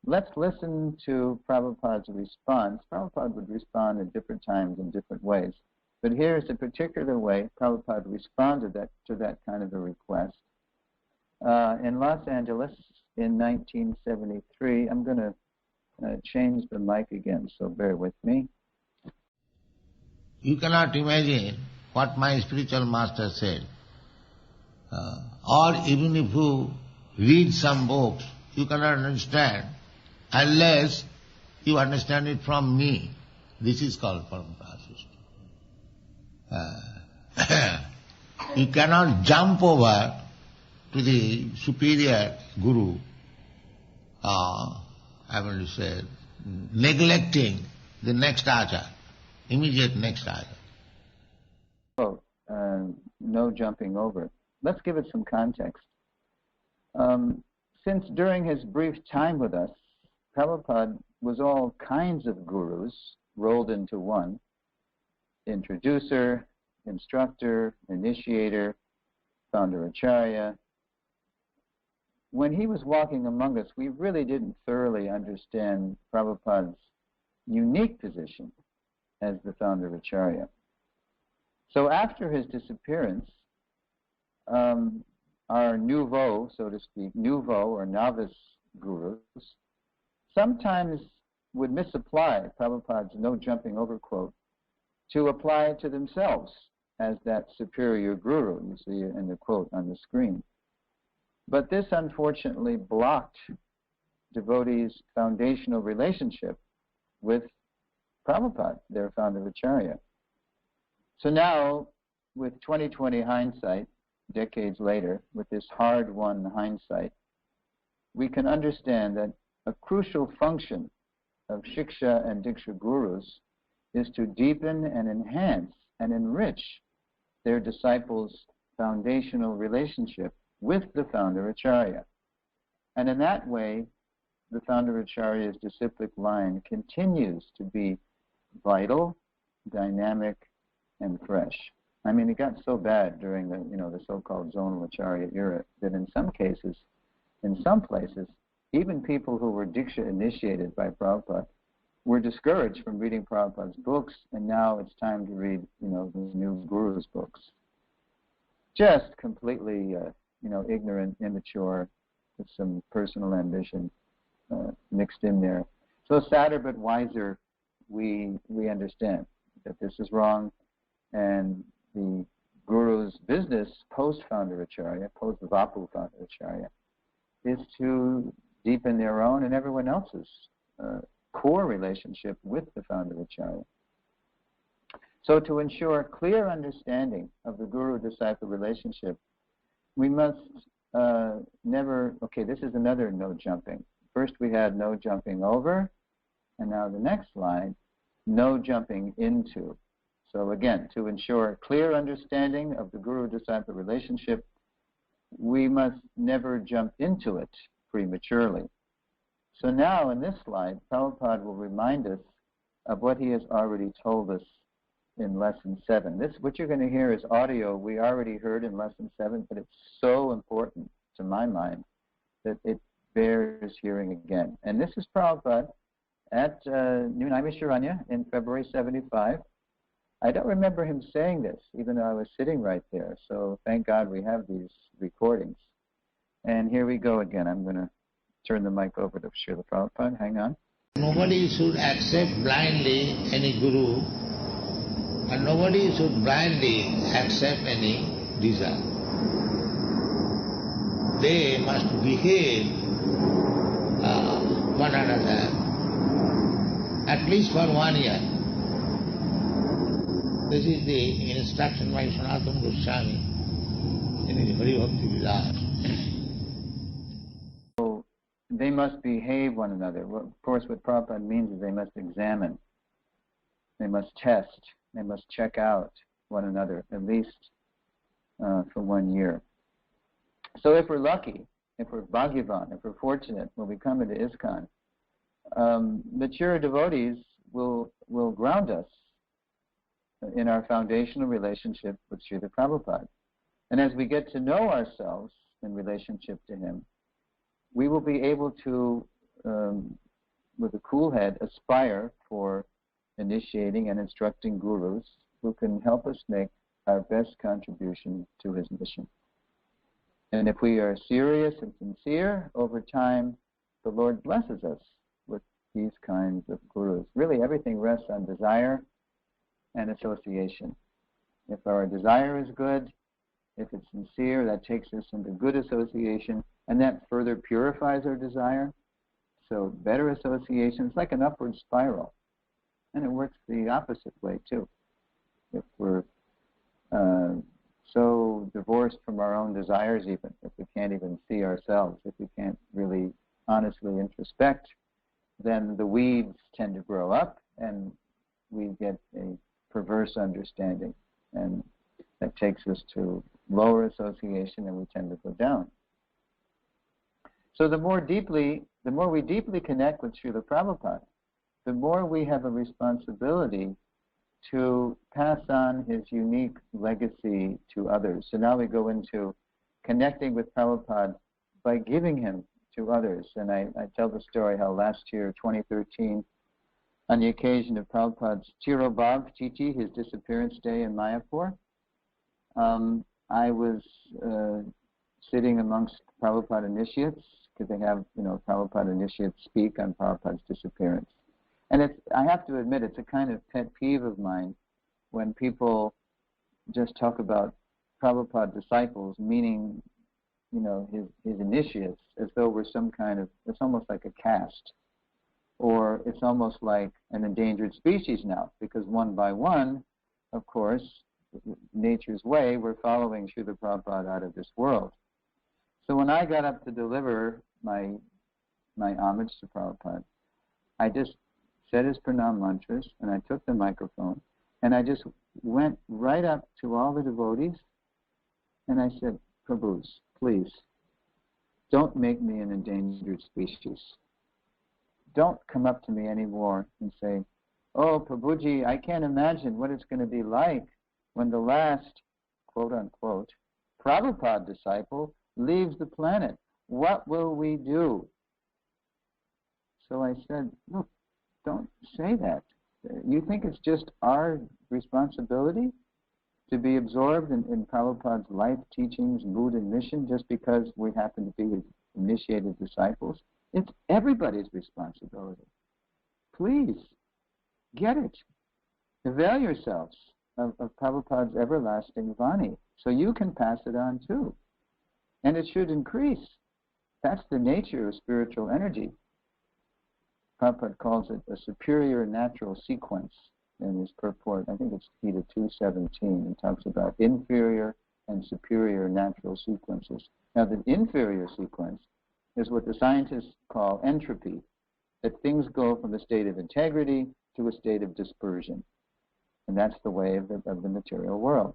Let's listen to Prabhupada's response. Prabhupada would respond at different times in different ways. But here's a particular way Prabhupada responded to that kind of a request. In Los Angeles in 1973, I'm going to change the mic again, so bear with me. You cannot imagine what my spiritual master said. Or even if you read some books, you cannot understand unless you understand it from me. This is called Parampara system. You cannot jump over to the superior guru, neglecting the next acharya, immediate next acharya. Oh, no jumping over. Let's give it some context. Since during his brief time with us, Prabhupada was all kinds of gurus rolled into one: introducer, instructor, initiator, Founder-Acarya. When he was walking among us, we really didn't thoroughly understand Prabhupada's unique position as the Founder-Acarya. So after his disappearance, our nouveau, so to speak, nouveau or novice gurus, sometimes would misapply Prabhupada's no jumping over quote to apply to themselves as that superior guru you see in the quote on the screen. But this unfortunately blocked devotees' foundational relationship with Prabhupada, their Founder-Acarya. So now, with 20/20 hindsight, decades later, with this hard-won hindsight, we can understand that a crucial function of Shiksha and Diksha gurus is to deepen and enhance and enrich their disciples' foundational relationship with the Founder-Acarya. And in that way, the Founder-Acharya's disciplic line continues to be vital, dynamic, and fresh. I mean, it got so bad during the so-called zonal Acharya era that in some cases, in some places, even people who were Diksha initiated by Prabhupada were discouraged from reading Prabhupada's books, and now it's time to read, the new guru's books. Just completely, ignorant, immature, with some personal ambition mixed in there. So sadder but wiser, we understand that this is wrong, and the guru's business post-Founder-Acharya, post-Vapu Founder-Acharya, is to deepen their own and everyone else's core relationship with the Founder-Acharya. So to ensure clear understanding of the guru-disciple relationship, we must this is another no jumping. First we had no jumping over, and now the next slide, no jumping into. So again, to ensure clear understanding of the guru-disciple relationship, we must never jump into it prematurely. So now in this slide, Prabhupada will remind us of what he has already told us in Lesson 7. What you're going to hear is audio we already heard in Lesson 7, but it's so important to my mind that it bears hearing again. And this is Prabhupada at New Naimisharanya in February 75. I don't remember him saying this, even though I was sitting right there. So thank God we have these recordings. And here we go again. I'm going to turn the mic over to Srila Prabhupada. Hang on. Nobody should accept blindly any guru, and nobody should blindly accept any desire. They must behave one another at least for 1 year. This is the instruction by Sanatana Goswami in his Hari Bhakti Vilas. So they must behave one another. Well, of course, what Prabhupada means is they must examine, they must test, they must check out one another at least for 1 year. So if we're lucky, if we're bhagyavan, if we're fortunate, when we come into ISKCON, mature devotees will ground us in our foundational relationship with Srila Prabhupada. And as we get to know ourselves in relationship to him, we will be able to, with a cool head, aspire for initiating and instructing gurus who can help us make our best contribution to his mission. And if we are serious and sincere, over time, the Lord blesses us with these kinds of gurus. Really, everything rests on desire and association. If our desire is good, if it's sincere, that takes us into good association, and that further purifies our desire. So better association is like an upward spiral. And it works the opposite way, too. If we're so divorced from our own desires even, if we can't even see ourselves, if we can't really honestly introspect, then the weeds tend to grow up and we get a perverse understanding, and that takes us to lower association and we tend to go down. So the more we deeply connect with Srila Prabhupada, the more we have a responsibility to pass on his unique legacy to others. So now we go into connecting with Prabhupada by giving him to others. And I tell the story how last year, 2013, on the occasion of Prabhupada's Tirobhav Tithi, his disappearance day in Mayapur, I was sitting amongst Prabhupada initiates, because they have, Prabhupada initiates speak on Prabhupada's disappearance. And I have to admit, it's a kind of pet peeve of mine when people just talk about Prabhupada disciples, meaning, his initiates, as though we're some kind of, it's almost like a caste. Or it's almost like an endangered species now, because one by one, of course, nature's way, we're following Srila Prabhupada out of this world. So when I got up to deliver my homage to Prabhupada, I just said his pranam mantras, and I took the microphone, and I just went right up to all the devotees, and I said, Prabhus, please, don't make me an endangered species. Don't come up to me anymore and say, oh, Prabhuji, I can't imagine what it's going to be like when the last, quote unquote, Prabhupada disciple leaves the planet. What will we do? So I said, look, don't say that. You think it's just our responsibility to be absorbed in Prabhupada's life, teachings, mood, and mission just because we happen to be his initiated disciples? It's everybody's responsibility. Please, get it. Avail yourselves of Prabhupada's everlasting Vani so you can pass it on too. And it should increase. That's the nature of spiritual energy. Prabhupada calls it a superior natural sequence in his purport. I think it's Gita 217. He talks about inferior and superior natural sequences. Now, the inferior sequence is what the scientists call entropy, that things go from a state of integrity to a state of dispersion. And that's the way of the material world.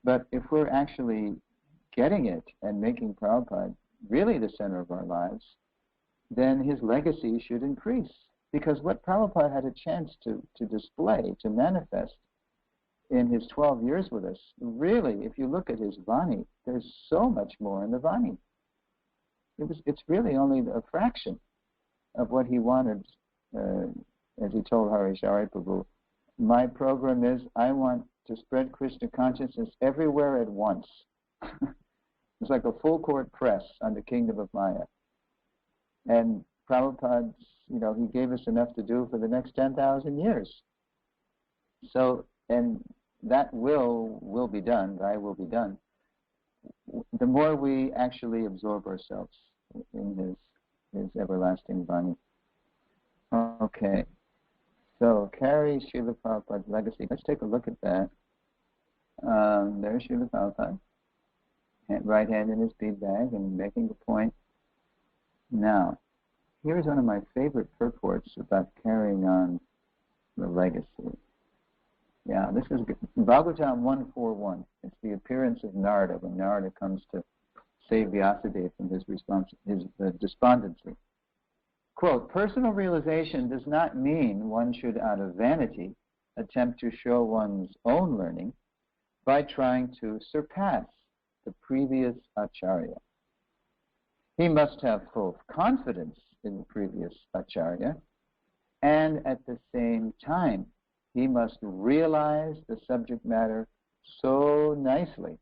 But if we're actually getting it and making Prabhupada really the center of our lives, then his legacy should increase. Because what Prabhupada had a chance to display, to manifest in his 12 years with us, really, if you look at his Vani, there's so much more in the Vani. It's really only a fraction of what he wanted, as he told Srila Prabhu. My program is, I want to spread Krishna consciousness everywhere at once. It's like a full court press on the kingdom of Maya. And Prabhupada, he gave us enough to do for the next 10,000 years. So, and that will be done, thy will be done, the more we actually absorb ourselves in his everlasting Vani. Okay. So, carry Srila Prabhupada's legacy. Let's take a look at that. There's Srila Prabhupada. Right hand in his bead bag and making the point. Now, here's one of my favorite purports about carrying on the legacy. Yeah, this is Bhagavatam 141. It's the appearance of Narada when Narada comes to save Vyasadeva from his despondency. Quote, personal realization does not mean one should, out of vanity, attempt to show one's own learning by trying to surpass the previous Acharya. He must have full confidence in the previous Acharya, and at the same time, he must realize the subject matter so nicely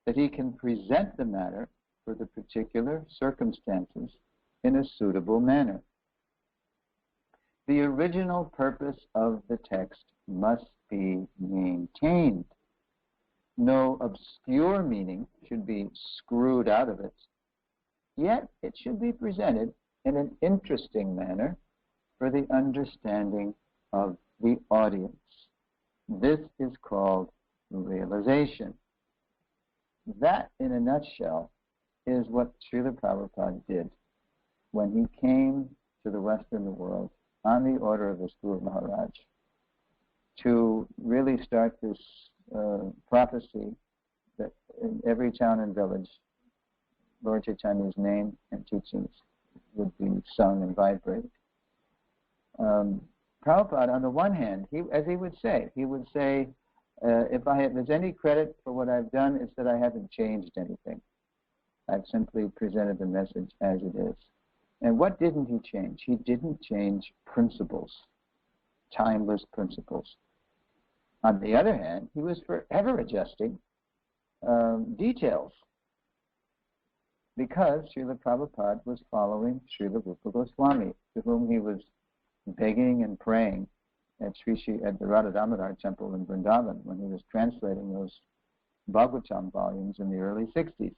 that he can present the matter for the particular circumstances in a suitable manner. The original purpose of the text must be maintained. No obscure meaning should be screwed out of it, yet it should be presented in an interesting manner for the understanding of the audience. This is called realization. That, in a nutshell, is what Srila Prabhupada did when he came to the Western world on the order of his Guru Maharaj to really start this prophecy that in every town and village, Lord Chaitanya's name and teachings would be sung and vibrated. Prabhupada, on the one hand, he would say, if there's any credit for what I've done, it's that I haven't changed anything. I've simply presented the message as it is. And what didn't he change? He didn't change principles, timeless principles. On the other hand, he was forever adjusting details, because Srila Prabhupada was following Srila Rupa Goswami, to whom he was begging and praying at the Radha Damodar temple in Vrindavan when he was translating those Bhagavatam volumes in the early 60s.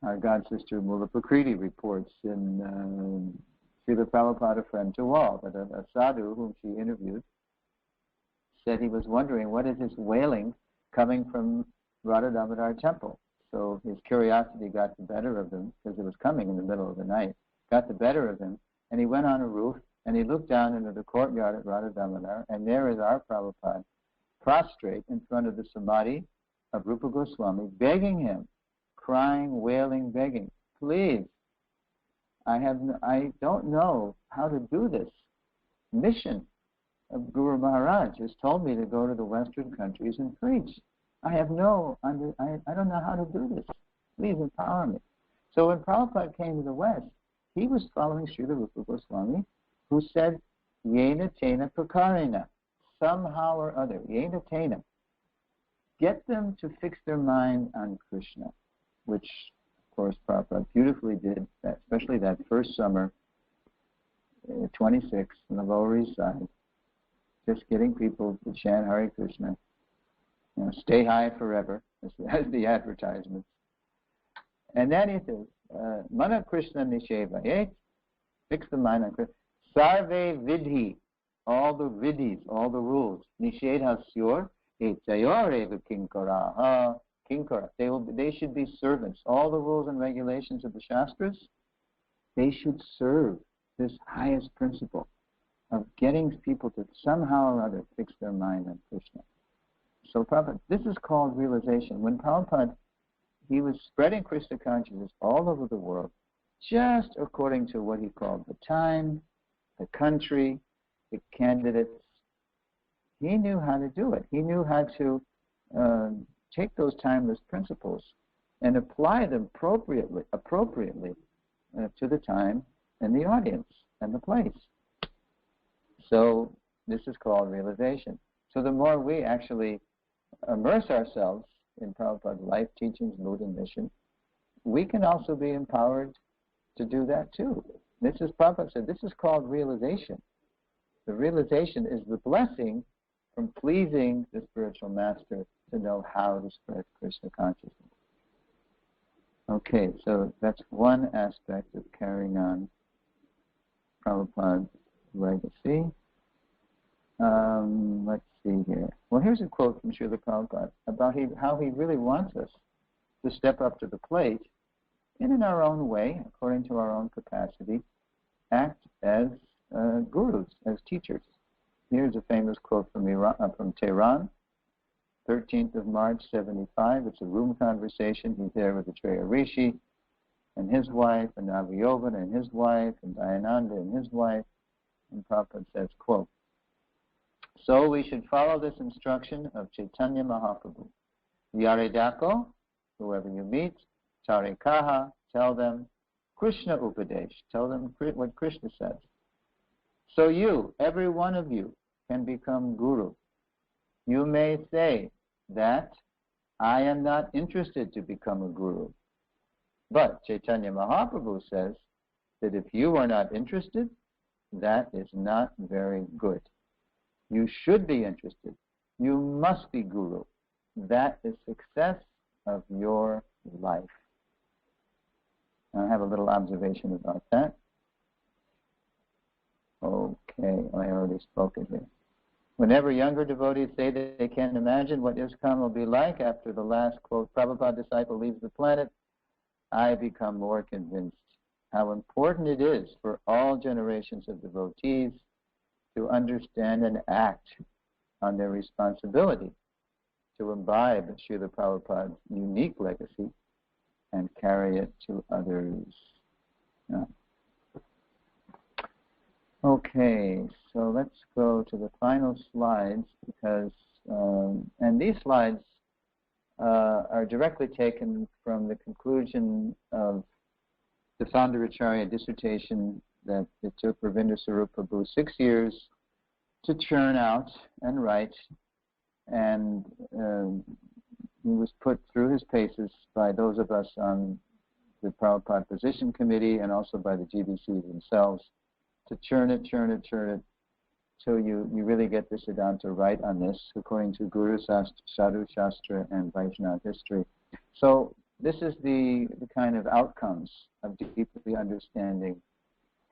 Our God Sister Mula Prakriti reports in Srila Prabhupada, a friend to all, that a sadhu whom she interviewed said he was wondering, what is this wailing coming from Radha Damodar temple? So his curiosity got the better of him, because it was coming in the middle of the night, got the better of him, and he went on a roof and he looked down into the courtyard at Radha Damodar, and there is our Prabhupada prostrate in front of the samadhi of Rupa Goswami, begging him, crying, wailing, begging, please, I don't know how to do this mission of Guru Maharaj has told me to go to the Western countries and preach. I don't know how to do this. Please empower me. So when Prabhupada came to the West, he was following Srila Rupa Goswami, who said, Yena Tena Prakarena, somehow or other, Yena Tena. Get them to fix their mind on Krishna, which, of course, Prabhupada beautifully did, especially that first summer, 26, on the Lower East Side, just getting people to chant Hare Krishna, stay high forever, as the advertisements. And then he says, Mana Krishna Nisheva, fix the mind on Krishna. Sarve Vidhi, all the vidhis, all the rules. Nishedha Syor, Etayoreva Kinkara, Kinkara. They should be servants. All the rules and regulations of the Shastras, they should serve this highest principle of getting people to somehow or other fix their mind on Krishna. So Prabhupada, this is called realization. When Prabhupada, he was spreading Krishna consciousness all over the world, just according to what he called the time, the country, the candidates. He knew how to do it. He knew how to take those timeless principles and apply them appropriately to the time and the audience and the place. So this is called realization. So the more we actually immerse ourselves in Prabhupada's life, teachings, mood, and mission, we can also be empowered to do that too. This is, Prabhupada said, this is called realization. The realization is the blessing from pleasing the spiritual master to know how to spread Krishna consciousness. Okay, so that's one aspect of carrying on Prabhupada's legacy. Let's see here. Well, here's a quote from Srila Prabhupada about how he really wants us to step up to the plate and in our own way, according to our own capacity, act as gurus, as teachers. Here's a famous quote from Tehran, 13th of March, 75. It's a room conversation. He's there with Atreya Rishi and his wife, and Navayobana and his wife, and Dayananda and his wife. And Prabhupada says, quote, "So we should follow this instruction of Chaitanya Mahaprabhu. Yaredako, whoever you meet, Tarekaha, tell them, Krishna Upadesh, tell them what Krishna says. So you, every one of you, can become guru. You may say that I am not interested to become a guru. But Chaitanya Mahaprabhu says that if you are not interested, that is not very good. You should be interested. You must be guru. That is success of your life." I have a little observation about that. Okay, I already spoke it here. Whenever younger devotees say that they can't imagine what ISKCON will be like after the last, quote, Prabhupada disciple leaves the planet, I become more convinced how important it is for all generations of devotees to understand and act on their responsibility to imbibe Srila Prabhupada's unique legacy and carry it to others. Yeah. Okay, so let's go to the final slides because, and these slides are directly taken from the conclusion of the Founder-Acarya dissertation that it took Ravindra Sarup Prabhu 6 years to churn out and write, and he was put through his paces by those of us on the Prabhupada Position Committee and also by the GBC themselves to churn it, so you really get the Siddhanta right on this, according to Guru Sadhu Shastra and Vaishnava history. So this is the kind of outcomes of deeply understanding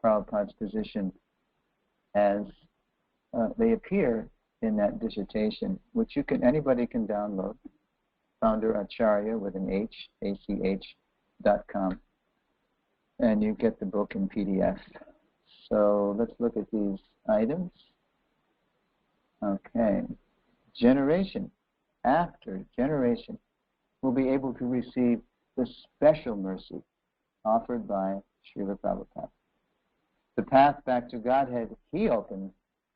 Prabhupada's position as they appear in that dissertation, which anybody can download, Founder-Acarya with an H, ACH.com, and you get the book in PDF. So let's look at these items. Okay. Generation after generation will be able to receive the special mercy offered by Srila Prabhupada. The path back to Godhead he opened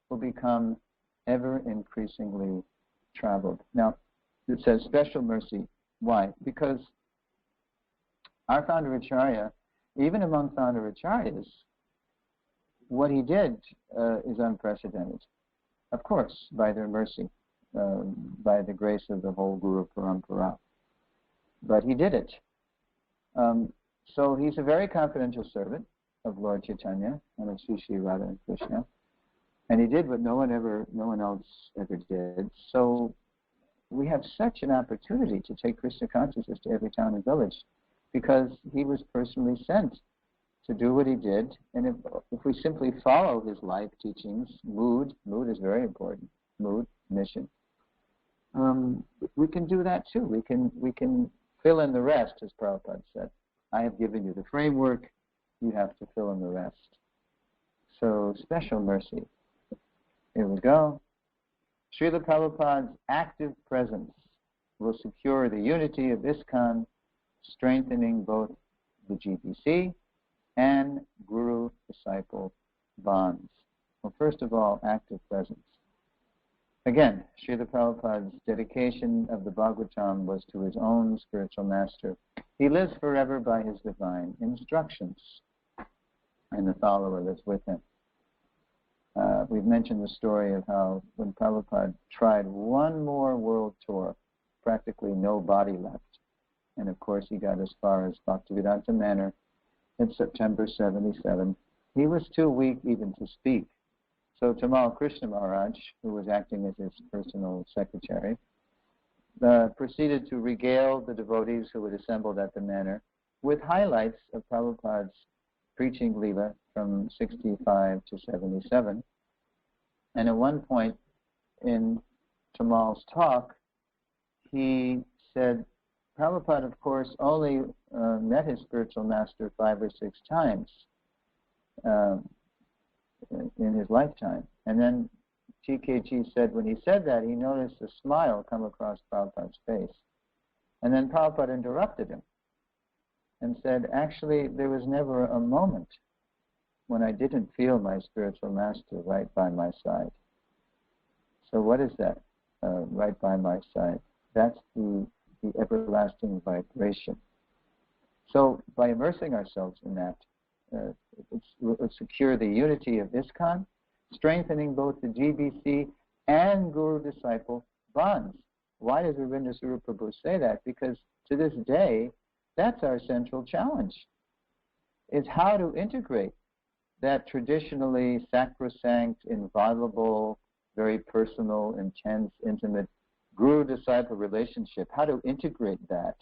will become ever increasingly traveled. Now, it says special mercy. Why? Because our Founder-Acharya, even among Founder-Acharyas, what he did is unprecedented. Of course, by their mercy, by the grace of the whole Guru Parampara. But he did it. So he's a very confidential servant of Lord Chaitanya and of Sri Radha and Krishna. And he did what no one else ever did. So we have such an opportunity to take Krishna consciousness to every town and village because he was personally sent to do what he did. And if we simply follow his life teachings, mood is very important, mood, mission, we can do that too. We can fill in the rest, as Prabhupada said. I have given you the framework, you have to fill in the rest. So, special mercy. Here we go. Srila Prabhupada's active presence will secure the unity of ISKCON strengthening both the GBC and guru-disciple bonds. Well, first of all, active presence. Again, Srila Prabhupada's dedication of the Bhagavatam was to his own spiritual master. He lives forever by his divine instructions and the follower that's with him. We've mentioned the story of how when Prabhupada tried one more world tour, practically no body left. And of course he got as far as Bhaktivedanta Manor in September 77. He was too weak even to speak. So Tamal Krishna Maharaj, who was acting as his personal secretary, proceeded to regale the devotees who had assembled at the manor with highlights of Prabhupada's preaching Leela from 65 to 77. And at one point in Tamal's talk, he said, Prabhupada, of course, only met his spiritual master 5 or 6 times in his lifetime. And then TKG said when he said that, he noticed a smile come across Prabhupada's face. And then Prabhupada interrupted him and said, actually, there was never a moment when I didn't feel my spiritual master right by my side. So what is that, right by my side? That's the everlasting vibration. So by immersing ourselves in that, it secure the unity of ISKCON, strengthening both the GBC and guru-disciple bonds. Why does Ravindra Sura Prabhu say that? Because to this day, that's our central challenge, is how to integrate that traditionally sacrosanct, inviolable, very personal, intense, intimate guru-disciple relationship, how to integrate that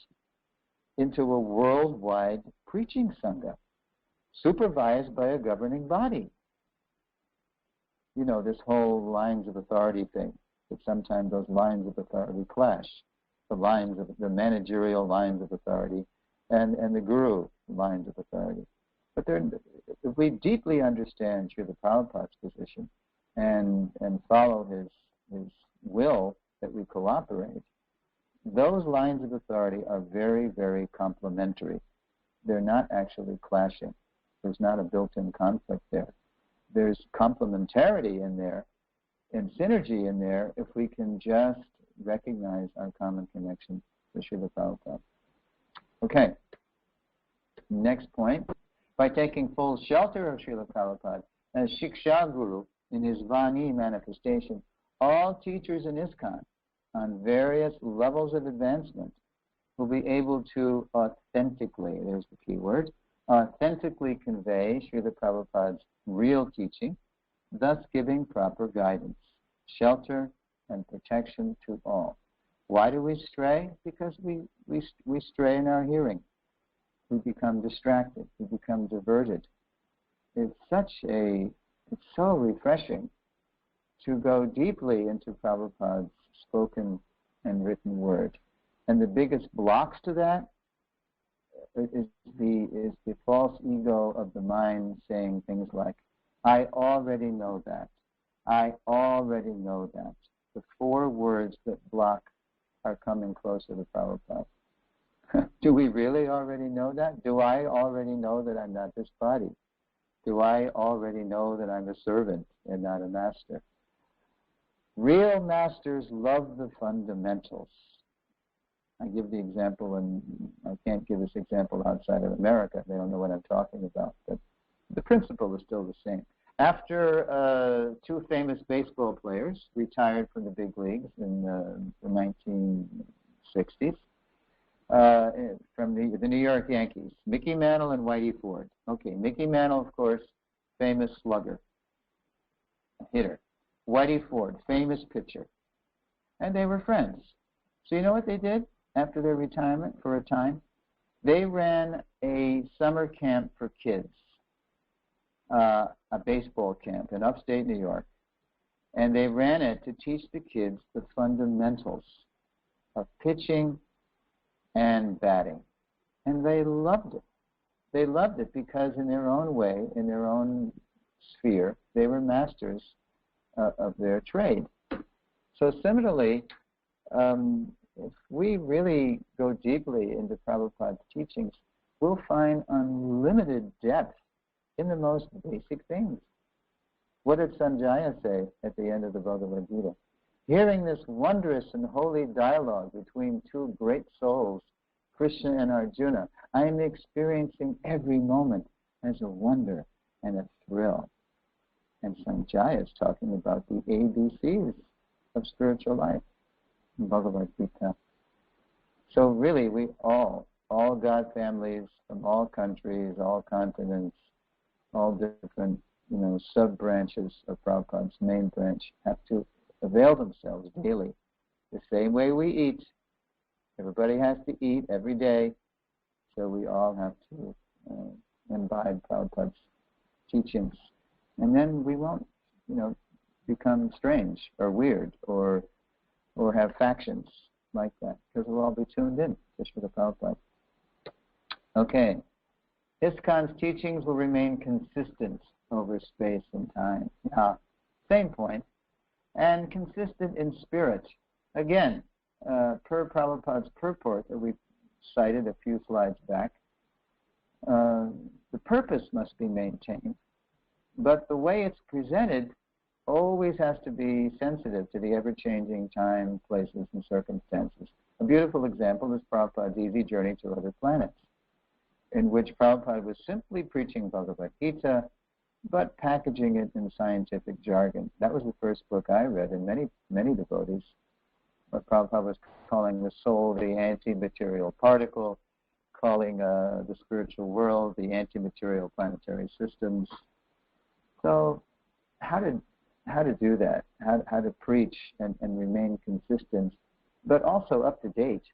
into a worldwide preaching sangha, supervised by a governing body. You know, this whole lines of authority thing, that sometimes those lines of authority clash, the managerial lines of authority and the guru lines of authority. But if we deeply understand Srila Prabhupada's position and follow his will that we cooperate, those lines of authority are very, very complementary. They're not actually clashing. There's not a built-in conflict there. There's complementarity in there and synergy in there if we can just recognize our common connection to Srila Prabhupada. Okay, next point. By taking full shelter of Srila Prabhupada as Shiksha Guru in his Vani manifestation, all teachers in ISKCON on various levels of advancement will be able to authentically, there's the key word, authentically convey Srila Prabhupada's real teaching, thus giving proper guidance, shelter, and protection to all. Why do we stray? Because we stray in our hearing. We become distracted. We become diverted. It's so refreshing to go deeply into Prabhupada's spoken and written word. And the biggest blocks to that is the false ego of the mind saying things like, I already know that. I already know that. The 4 words that block our coming closer to Prabhupada. Do we really already know that? Do I already know that I'm not this body? Do I already know that I'm a servant and not a master? Real masters love the fundamentals. I give the example, and I can't give this example outside of America. They don't know what I'm talking about. But the principle is still the same. After 2 famous baseball players retired from the big leagues in the 1960s, from the New York Yankees, Mickey Mantle and Whitey Ford. Okay, Mickey Mantle, of course, famous slugger, hitter. Whitey Ford, famous pitcher. And they were friends. So you know what they did after their retirement for a time? They ran a summer camp for kids, a baseball camp in upstate New York. And they ran it to teach the kids the fundamentals of pitching and batting. And they loved it. They loved it because in their own way, in their own sphere, they were masters of their trade. So similarly, if we really go deeply into Prabhupada's teachings, we'll find unlimited depth in the most basic things. What did Sanjaya say at the end of the Bhagavad Gita? Hearing this wondrous and holy dialogue between two great souls, Krishna and Arjuna, I am experiencing every moment as a wonder and a thrill. And Sanjaya is talking about the ABCs of spiritual life in Bhagavad Gita. So really, we all God families from all countries, all continents, all different, sub-branches of Prabhupada's main branch have to avail themselves daily. The same way we eat. Everybody has to eat every day, so we all have to imbibe Prabhupada's teachings. And then we won't, become strange or weird or have factions like that, because we'll all be tuned in to Srila Prabhupada. Okay. ISKCON's teachings will remain consistent over space and time. Same point. And consistent in spirit. Again, per Prabhupada's purport that we cited a few slides back, the purpose must be maintained, but the way it's presented always has to be sensitive to the ever-changing time, places, and circumstances. A beautiful example is Prabhupada's easy journey to other planets, in which Prabhupada was simply preaching Bhagavad Gita, but packaging it in scientific jargon. That was the first book I read, and many devotees. What Prabhupada was calling the soul the anti-material particle, calling the spiritual world the anti-material planetary systems. So how to do that, how to preach and remain consistent, but also up to date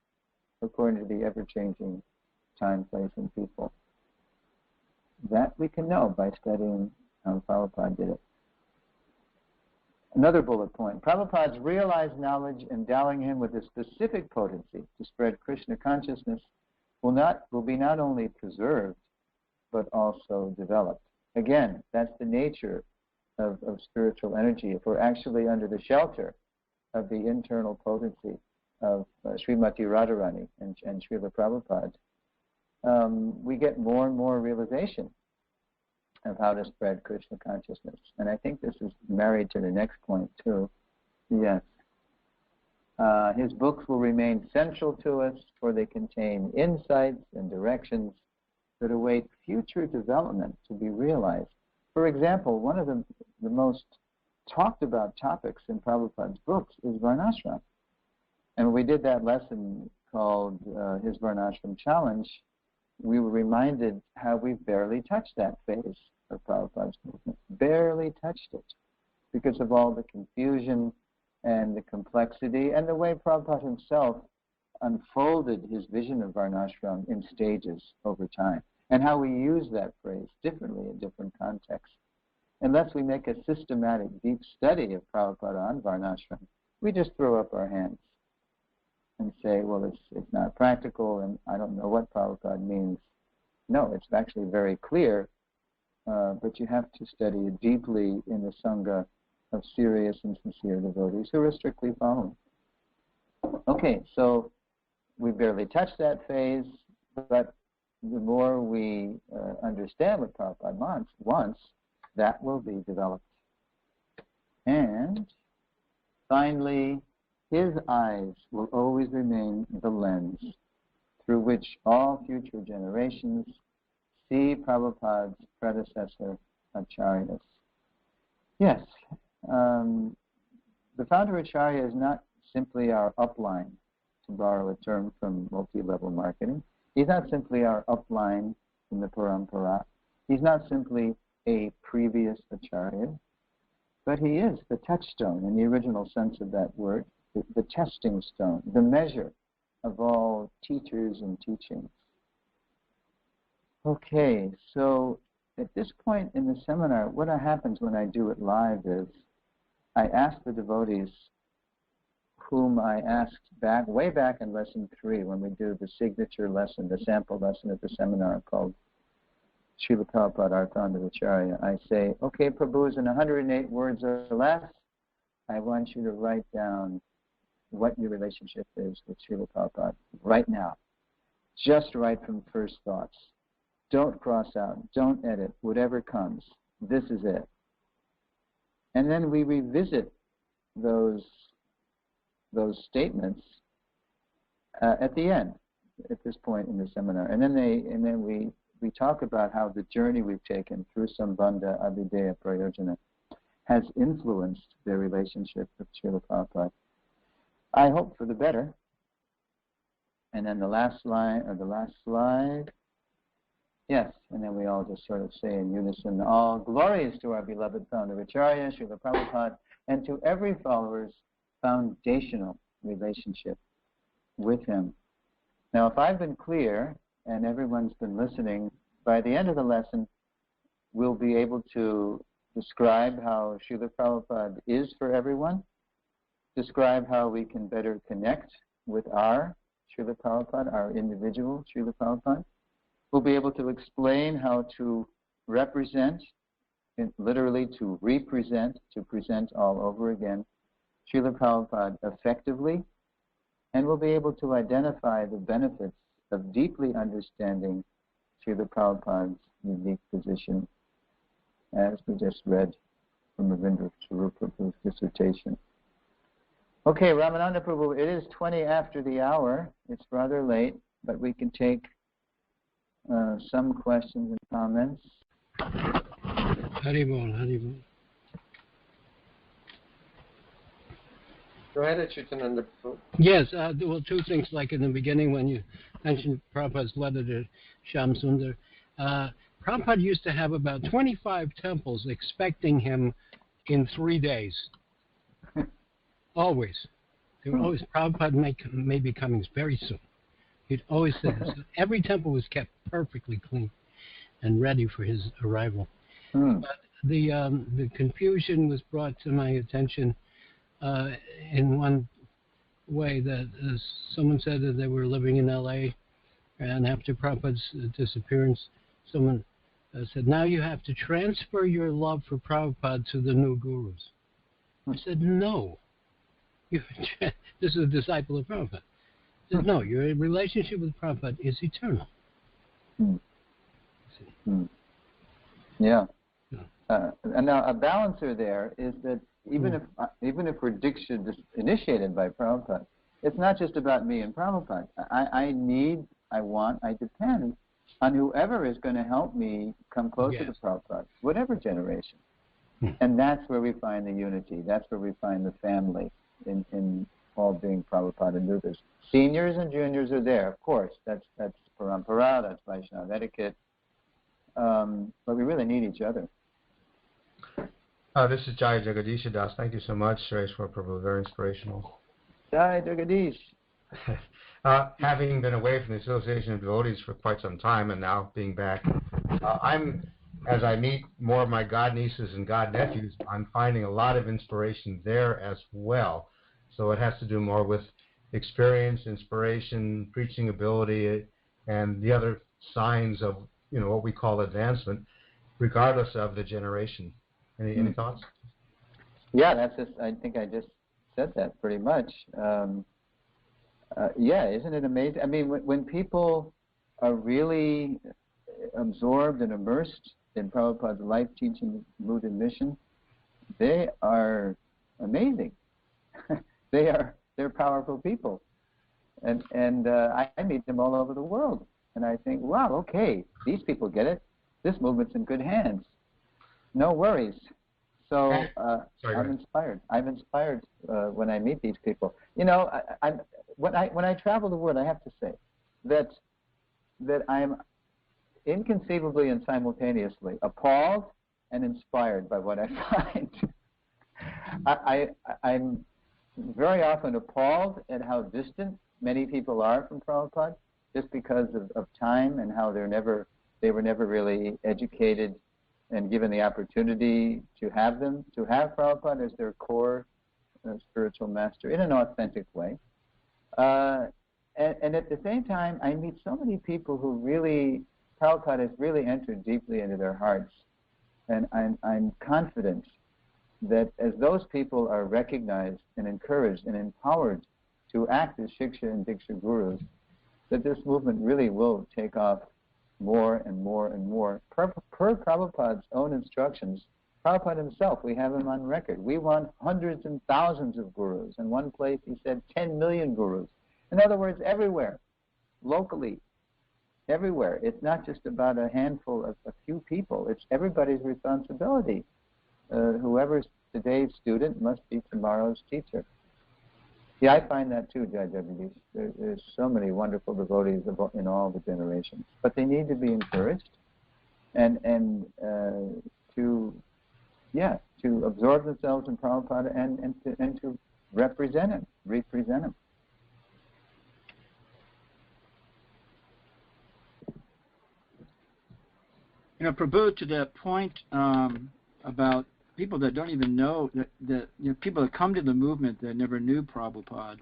according to the ever-changing time, place, and people. That we can know by studying how Prabhupada did it. Another bullet point, Prabhupada's realized knowledge endowing him with a specific potency to spread Krishna consciousness will be not only preserved, but also developed. Again, that's the nature of spiritual energy. If we're actually under the shelter of the internal potency of Srimati Radharani and Srila Prabhupada, we get more and more realization of how to spread Krishna consciousness. And I think this is married to the next point too. Yes. His books will remain central to us, for they contain insights and directions that await future development to be realized. For example, one of the most talked about topics in Prabhupada's books is Varnashram. And when we did that lesson called his Varnashram Challenge, we were reminded how we've barely touched that phase of Prabhupada's movement. Barely touched it because of all the confusion and the complexity and the way Prabhupada himself unfolded his vision of Varnashram in stages over time, and how we use that phrase differently in different contexts. Unless we make a systematic, deep study of Prabhupada on Varnashram, we just throw up our hands and say, well, it's not practical, and I don't know what Prabhupada means. No, it's actually very clear, but you have to study it deeply in the Sangha of serious and sincere devotees who are strictly following. Okay, so we barely touched that phase, but the more we understand what Prabhupada wants, that will be developed. And finally, his eyes will always remain the lens through which all future generations see Prabhupada's predecessor, Acharyas. Yes, the Founder-Acarya is not simply our upline, to borrow a term from multi-level marketing. He's not simply our upline in the parampara. He's not simply a previous Acharya, but he is the touchstone in the original sense of that word, the testing stone, the measure of all teachers and teachings. Okay, so at this point in the seminar, what happens when I do it live is I ask the devotees whom I asked way back in lesson 3 when we do the signature lesson, the sample lesson at the seminar called Srila Prabhupada, our Founder-Acarya. I say, okay, Prabhu, in 108 words or less, I want you to write down what your relationship is with Srila Prabhupada right now. Just right from first thoughts. Don't cross out. Don't edit. Whatever comes. This is it. And then we revisit those statements at the end, at this point in the seminar. And then we talk about how the journey we've taken through Sambandha, Abhideya, Prayojana has influenced their relationship with Srila Prabhupada. I hope for the better. And then the last slide. Yes, and then we all just sort of say in unison, all glories to our beloved Founder-Acarya, Srila Prabhupada, and to every follower's foundational relationship with him. Now, if I've been clear, and everyone's been listening, by the end of the lesson, we'll be able to describe how Srila Prabhupada is for everyone, describe how we can better connect with our Srila Prabhupada, our individual Srila Prabhupada. We'll be able to explain how to represent, literally to represent, to present all over again, Srila Prabhupada effectively, and we'll be able to identify the benefits of deeply understanding Srila Prabhupada's unique position, as we just read from Ravindra Prabhu's dissertation. Okay, Ramananda Prabhu, it is 20 after the hour. It's rather late, but we can take some questions and comments. Haribol, Haribol. Go ahead, Chitananda. Yes, well, two things, like in the beginning when you mentioned Prabhupada's letter to Shyam Sundar. Prabhupada used to have about 25 temples expecting him in 3 days. Always. They were always, Prabhupada may be coming very soon. He'd always say this. Every temple was kept perfectly clean and ready for his arrival. But the confusion was brought to my attention in one way, that someone said that they were living in L.A., and after Prabhupada's disappearance, someone said, now you have to transfer your love for Prabhupada to the new gurus. I said, no. This is a disciple of Prabhupada. I said, no, your relationship with Prabhupada is eternal. Yeah. And now a balancer there is that even if we're initiated by Prabhupada, it's not just about me and Prabhupada. I depend on whoever is going to help me come closer to Prabhupada, whatever generation. And that's where we find the unity. That's where we find the family in all being Prabhupada and Nudas. Seniors and juniors are there, of course. That's parampara, that's Vaishnava etiquette. But we really need each other. This is Jai Jagadish Das. Thank you so much, Suresvara Prabhu. Very inspirational. Jai Jagadish. Having been away from the Association of Devotees for quite some time and now being back, as I meet more of my god nieces and god nephews, I'm finding a lot of inspiration there as well. So it has to do more with experience, inspiration, preaching ability, and the other signs of what we call advancement, regardless of the generation. Any thoughts? Yeah, I think I just said that pretty much. Yeah, isn't it amazing? I mean, when people are really absorbed and immersed in Prabhupada's life, teaching, mood, and mission, they are amazing. They're powerful people, and I meet them all over the world, and I think, wow, okay, these people get it. This movement's in good hands. No worries. So I'm inspired. I'm inspired when I meet these people. When I travel the world, I have to say that I'm inconceivably and simultaneously appalled and inspired by what I find. I'm very often appalled at how distant many people are from Prabhupada, just because of time and how they were never really educated and given the opportunity to have Prabhupada as their core spiritual master in an authentic way. And at the same time, I meet so many people who Prabhupada has really entered deeply into their hearts. And I'm confident that as those people are recognized and encouraged and empowered to act as Shiksha and Diksha gurus, that this movement really will take off more and more and more. Per Prabhupada's own instructions, Prabhupada himself, we have him on record. We want hundreds and thousands of gurus. In one place he said 10 million gurus. In other words, everywhere, locally, everywhere. It's not just about a handful of a few people. It's everybody's responsibility. Whoever's today's student must be tomorrow's teacher. Yeah, I find that too, Judge Jagadish. There's so many wonderful devotees in all the generations, but they need to be encouraged and to absorb themselves in Prabhupada and to represent him. You know, Prabhu, to that point about people that don't even know that people that come to the movement that never knew Prabhupada.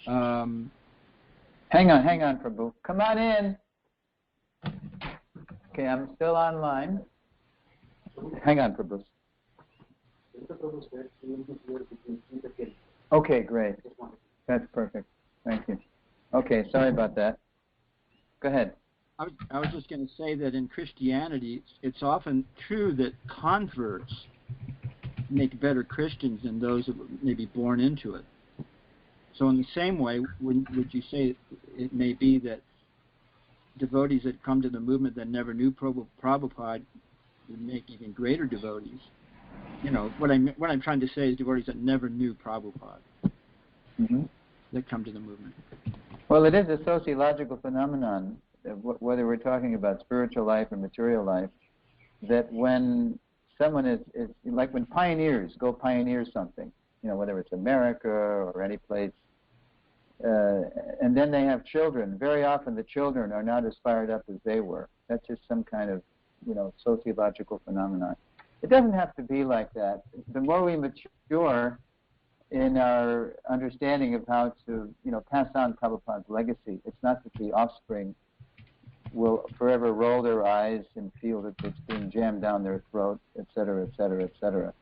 Hang on, Prabhu. Come on in. Okay, I'm still online. Hang on, Prabhu. Okay, great. That's perfect. Thank you. Okay, sorry about that. Go ahead. I was just going to say that in Christianity, it's often true that converts make better Christians than those that may be born into it. So in the same way, would you say it may be that devotees that come to the movement that never knew Prabhupada would make even greater devotees? You know, what I'm trying to say is devotees that never knew Prabhupada that come to the movement. Well, it is a sociological phenomenon, whether we're talking about spiritual life or material life, that when someone is like when pioneers go pioneer something, you know, whether it's America or any place, and then they have children. Very often the children are not as fired up as they were. That's just some kind of, you know, sociological phenomenon. It doesn't have to be like that. The more we mature in our understanding of how to, you know, pass on Prabhupada's legacy, it's not that the offspring will forever roll their eyes and feel that it's being jammed down their throat, et cetera, et cetera, et cetera.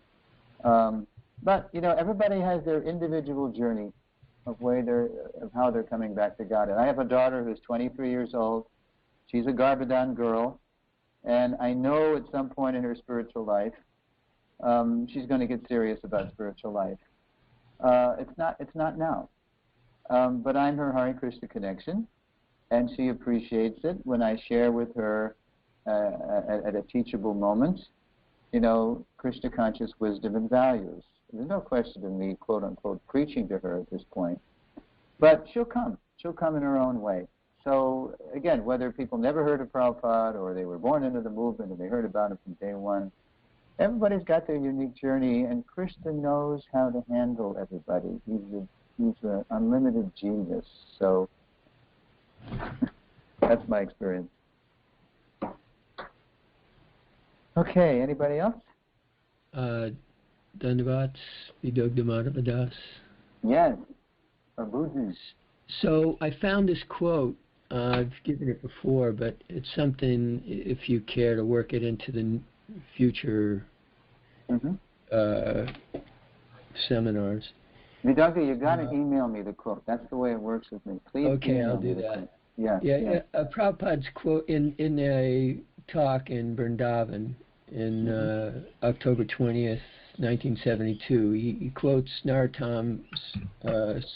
But, you know, everybody has their individual journey of how they're coming back to God. And I have a daughter who's 23 years old. She's a Garbhadan girl. And I know at some point in her spiritual life, she's going to get serious about spiritual life. It's not now. But I'm her Hare Krishna connection, and she appreciates it when I share with her at a teachable moment, you know, Krishna conscious wisdom and values. There's no question of me, quote unquote, preaching to her at this point. But she'll come in her own way. So again, whether people never heard of Prabhupada or they were born into the movement and they heard about him from day one, everybody's got their unique journey, and Krishna knows how to handle everybody. He's an unlimited genius. So that's my experience. Okay, anybody else? Dhanavad, Vidogdhamadadas. Yes, Prabhuji. So I found this quote. I've given it before, but it's something, if you care to work it into the future seminars. Vidogda, you got to email me the quote. That's the way it works with me. Please. Okay, I'll do that. Yeah. Prabhupada's quote in a talk in Vrindavan in October 20th, 1972. He quotes Narottam's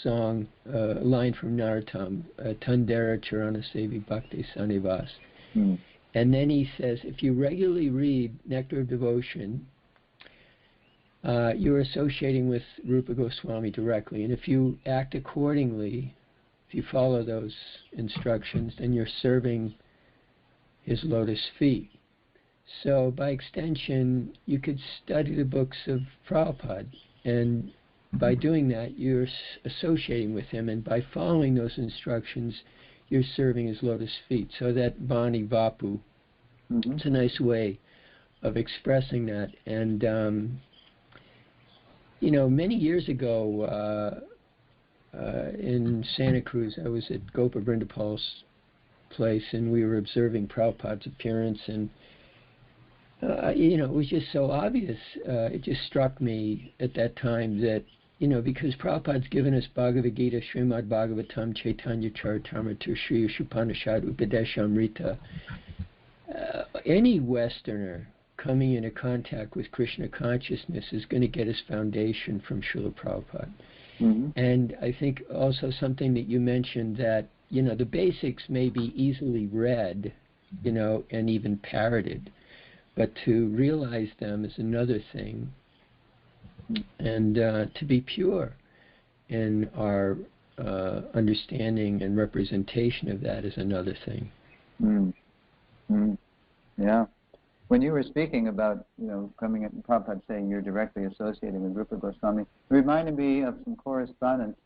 song, a line from Narottam, Tundera Charana Sevi Bhakti Sanivas. And then he says, if you regularly read Nectar of Devotion, you're associating with Rupa Goswami directly. And if you act accordingly, if you follow those instructions, then you're serving his lotus feet. So by extension, you could study the books of Prabhupada, and by doing that, you're associating with him, and by following those instructions, you're serving his lotus feet. So that Vani Vapu, it's a nice way of expressing that. And, you know, many years ago in Santa Cruz, I was at Gopa Brindapal's place, and we were observing Prabhupada's appearance, and you know, it was just so obvious. It just struck me at that time that because Prabhupada's given us Bhagavad Gita, Srimad Bhagavatam, Chaitanya Charitamrita, Sri Upanishad, Upadeshamrita. Any Westerner coming into contact with Krishna consciousness is going to get his foundation from Srila Prabhupada. Mm-hmm. And I think also something that you mentioned that, the basics may be easily read, and even parroted, but to realize them is another thing. And to be pure in our understanding and representation of that is another thing. Yeah. When you were speaking about, coming at Prabhupada saying you're directly associating with Rupa Goswami, it reminded me of some correspondence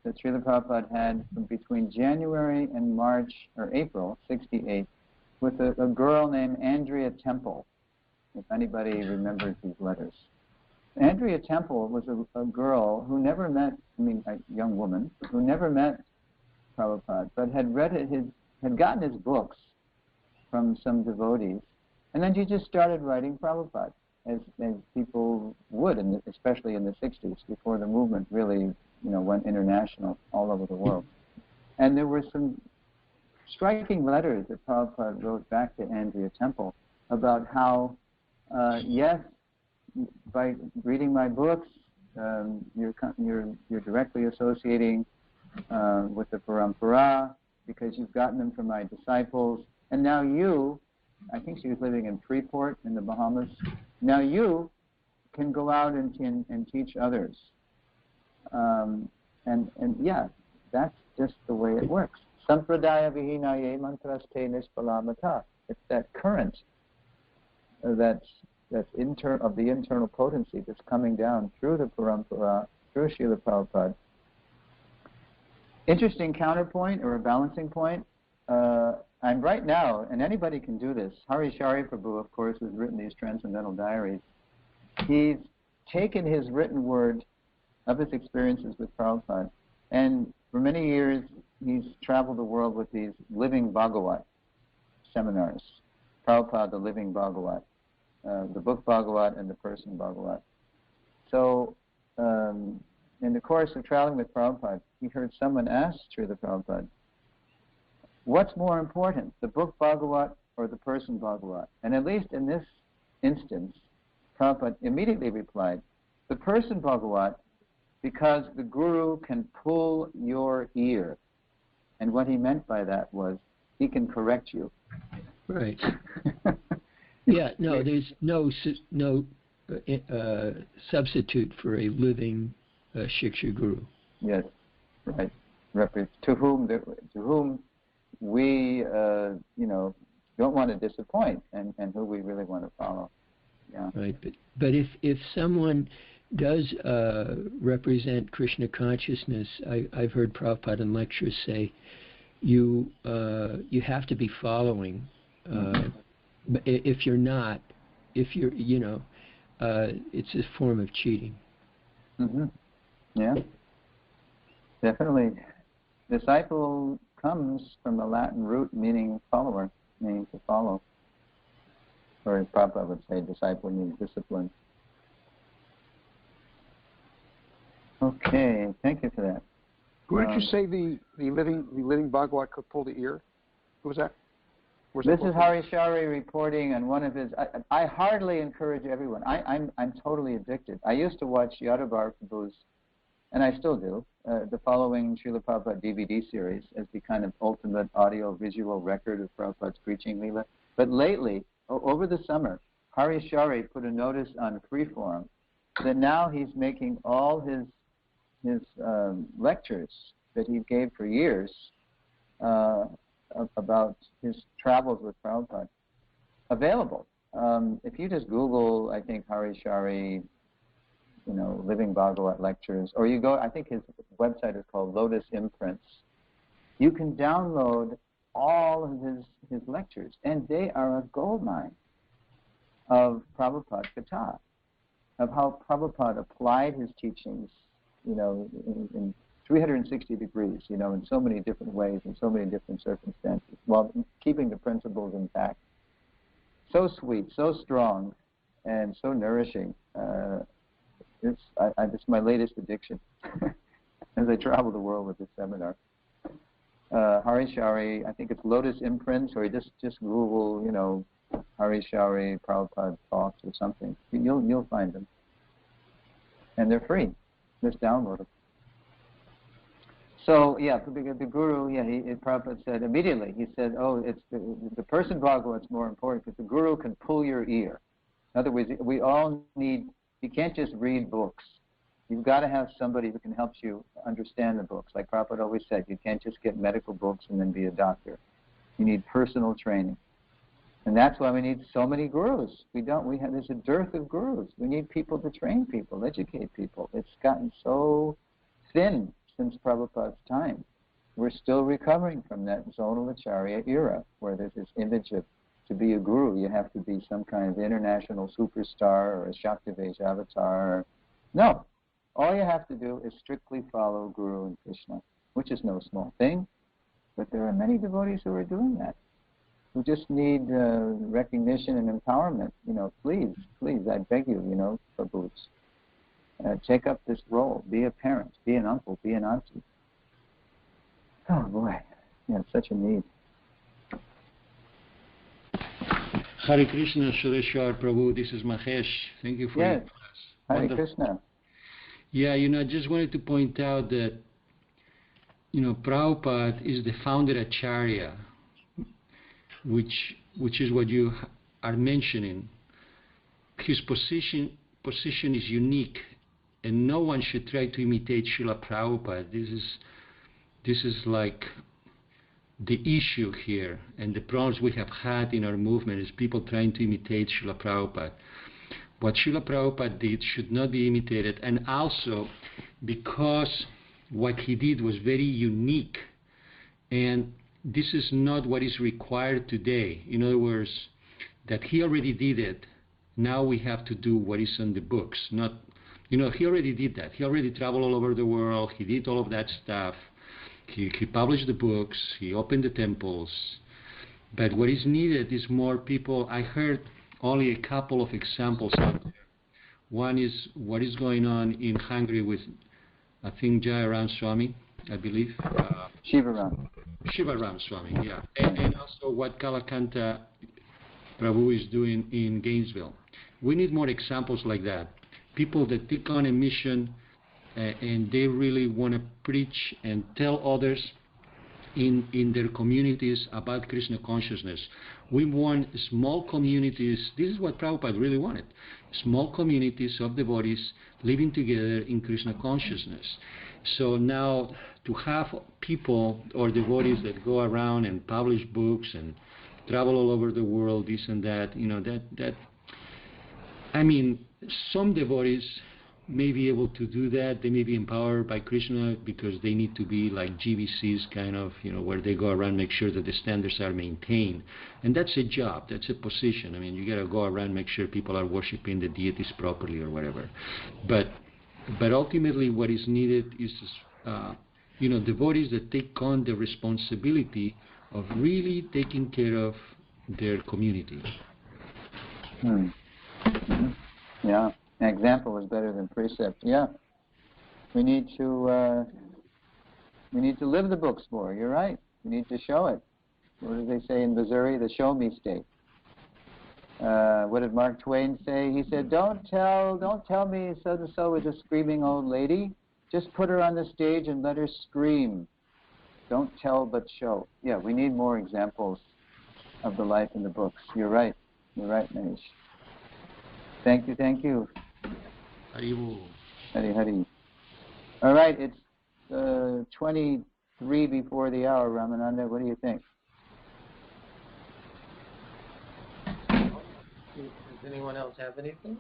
that Srila Prabhupada had from between January and March, or April, 68, with a girl named Andrea Temple, if anybody remembers these letters. Andrea Temple was a girl who never met, a young woman, who never met Prabhupada, but had had gotten his books from some devotees, and then she just started writing Prabhupada, as people would, especially in the 60s, before the movement really, went international all over the world. And there were some striking letters that Prabhupada wrote back to Andrea Temple about how, yes, by reading my books, you're directly associating with the Parampara because you've gotten them from my disciples, and now you, I think she was living in Freeport in the Bahamas, now you can go out and teach others. And yeah, that's just the way it works. Sampradaya vihinaye mantraste nispalamata. It's that current that's of the internal potency that's coming down through the Parampara, through Srila Prabhupada. Interesting counterpoint or a balancing point. I'm right now, and anybody can do this. Harishari Prabhu, of course, who's written these Transcendental Diaries, he's taken his written word of his experiences with Prabhupada, and for many years he's traveled the world with these living Bhagavat seminars. Prabhupada, the living Bhagavat. The book Bhagavat and the person Bhagavat. So, in the course of traveling with Prabhupada, he heard someone ask Srila Prabhupada, what's more important, the book Bhagavat or the person Bhagavat? And at least in this instance, Prabhupada immediately replied, the person Bhagavat, because the Guru can pull your ear. And what he meant by that was, he can correct you. Right. Yeah, no, there's no substitute for a living Shiksha Guru. Yes, right. To whom we, don't want to disappoint, and who we really want to follow. Yeah. Right, but if someone does represent Krishna consciousness, I've heard Prabhupada in lectures say, you have to be following. But if you're not, it's a form of cheating. Mm-hmm. Yeah, definitely. Disciple comes from the Latin root meaning follower, meaning to follow. Or as Prabhupada would say, disciple means discipline. Okay, thank you for that. Who did you say the living Bhagavat could pull the ear? Who was that? This is Harishari reporting on one of his. I hardly encourage everyone. I'm totally addicted. I used to watch Yadavar Prabhu's, and I still do, the following Srila Prabhupada DVD series as the kind of ultimate audio-visual record of Prabhupada's preaching Leela. But lately, over the summer, Harishari put a notice on Freeform that now he's making all his lectures that he gave for years about his travels with Prabhupada available. If you just Google, I think, Harishari, Living Bhagavat Lectures, or you go, I think his website is called Lotus Imprints, you can download all of his lectures, and they are a goldmine of Prabhupada Katha, of how Prabhupada applied his teachings, in 360 degrees, in so many different ways, in so many different circumstances, while keeping the principles intact. So sweet, so strong, and so nourishing. This is my latest addiction as I travel the world with this seminar. Hari Shari, I think it's Lotus Imprints, or just Google, Hari Shari Prabhupada talks or something. You'll find them, and they're free. Just download them. So yeah, the Guru, Prabhupada said immediately. He said, "Oh, it's the person Bhagavat's more important because the Guru can pull your ear." In other words, we all need. You can't just read books. You've got to have somebody who can help you understand the books. Like Prabhupada always said, you can't just get medical books and then be a doctor. You need personal training. And that's why we need so many gurus. There's a dearth of gurus. We need people to train people, educate people. It's gotten so thin since Prabhupada's time. We're still recovering from that zonal Acharya era, where there's this image of, to be a guru, you have to be some kind of international superstar or a Shaktivej avatar. No. All you have to do is strictly follow Guru and Krishna, which is no small thing. But there are many devotees who are doing that, who just need recognition and empowerment. Please, I beg you, Prabhu, take up this role. Be a parent, be an uncle, be an auntie. Oh boy, it's such a need. Hare Krishna, Suresvara, Prabhu. This is Mahesh. Thank you for your class. Hare Krishna. Yeah, I just wanted to point out that, Prabhupada is the Founder-Acarya, which is what you are mentioning. His position is unique, and no one should try to imitate Srila Prabhupada. This is like the issue here, and the problems we have had in our movement is people trying to imitate Srila Prabhupada. What Srila Prabhupada did should not be imitated, and also because what he did was very unique, and this is not what is required today. In other words, that he already did it, now we have to do what is on the books. Not, he already did that. He already traveled all over the world, he did all of that stuff. He published the books, he opened the temples, but what is needed is more people. I heard only a couple of examples out there. One is what is going on in Hungary with, I think, Jayaram Swami, I believe. Shivaram Swami, yeah. And also what Kalakanta Prabhu is doing in Gainesville. We need more examples like that. People that take on a mission and they really want to preach and tell others in their communities about Krishna consciousness. We want small communities. This is what Prabhupada really wanted. Small communities of devotees living together in Krishna consciousness. So now to have people or devotees that go around and publish books and travel all over the world, this and that, some devotees may be able to do that. They may be empowered by Krishna because they need to be like GBCs kind of, where they go around, make sure that the standards are maintained. And that's a job, that's a position. You got to go around, make sure people are worshiping the deities properly or whatever. But ultimately what is needed is, devotees that take on the responsibility of really taking care of their community. Yeah. An example is better than precept. Yeah, we need to live the books more. You're right. We need to show it. What did they say in Missouri? The show me state. What did Mark Twain say? He said, "Don't tell me so and so is a screaming old lady. Just put her on the stage and let her scream. Don't tell but show." Yeah, we need more examples of the life in the books. You're right. You're right, Manish. Thank you. Hari. All right, it's 23 before the hour, Ramananda. What do you think? Does anyone else have anything?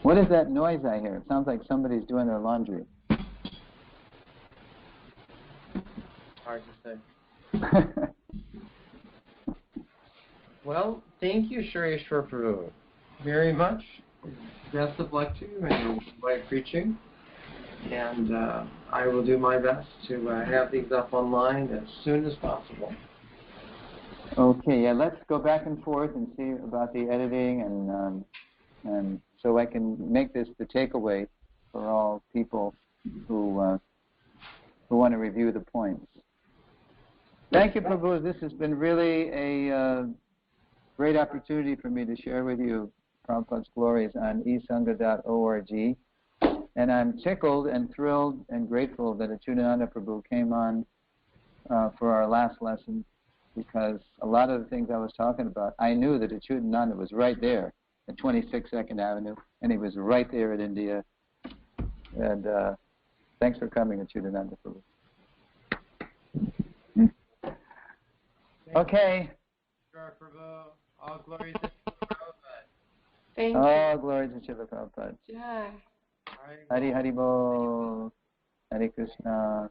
What is that noise I hear? It sounds like somebody's doing their laundry. Hard to say. Well, thank you, Suresvara Prabhu, very much. Best of luck to you in my preaching. And I will do my best to have these up online as soon as possible. Okay, yeah, let's go back and forth and see about the editing and so I can make this the takeaway for all people who want to review the points. Thank you, Prabhu. This has been really a great opportunity for me to share with you Prabhupada's glories on esanga.org. And I'm tickled and thrilled and grateful that Achyutananda Prabhu came on for our last lesson, because a lot of the things I was talking about, I knew that Achyutananda was right there at 26 2nd Avenue, and he was right there at India. And thanks for coming, Achyutananda Prabhu. Okay. Sure, Prabhu. All glories to Prabhupada. Thank you. All glories to Srila Prabhupada. Yeah. Hari Hari Bol. Hare Krishna.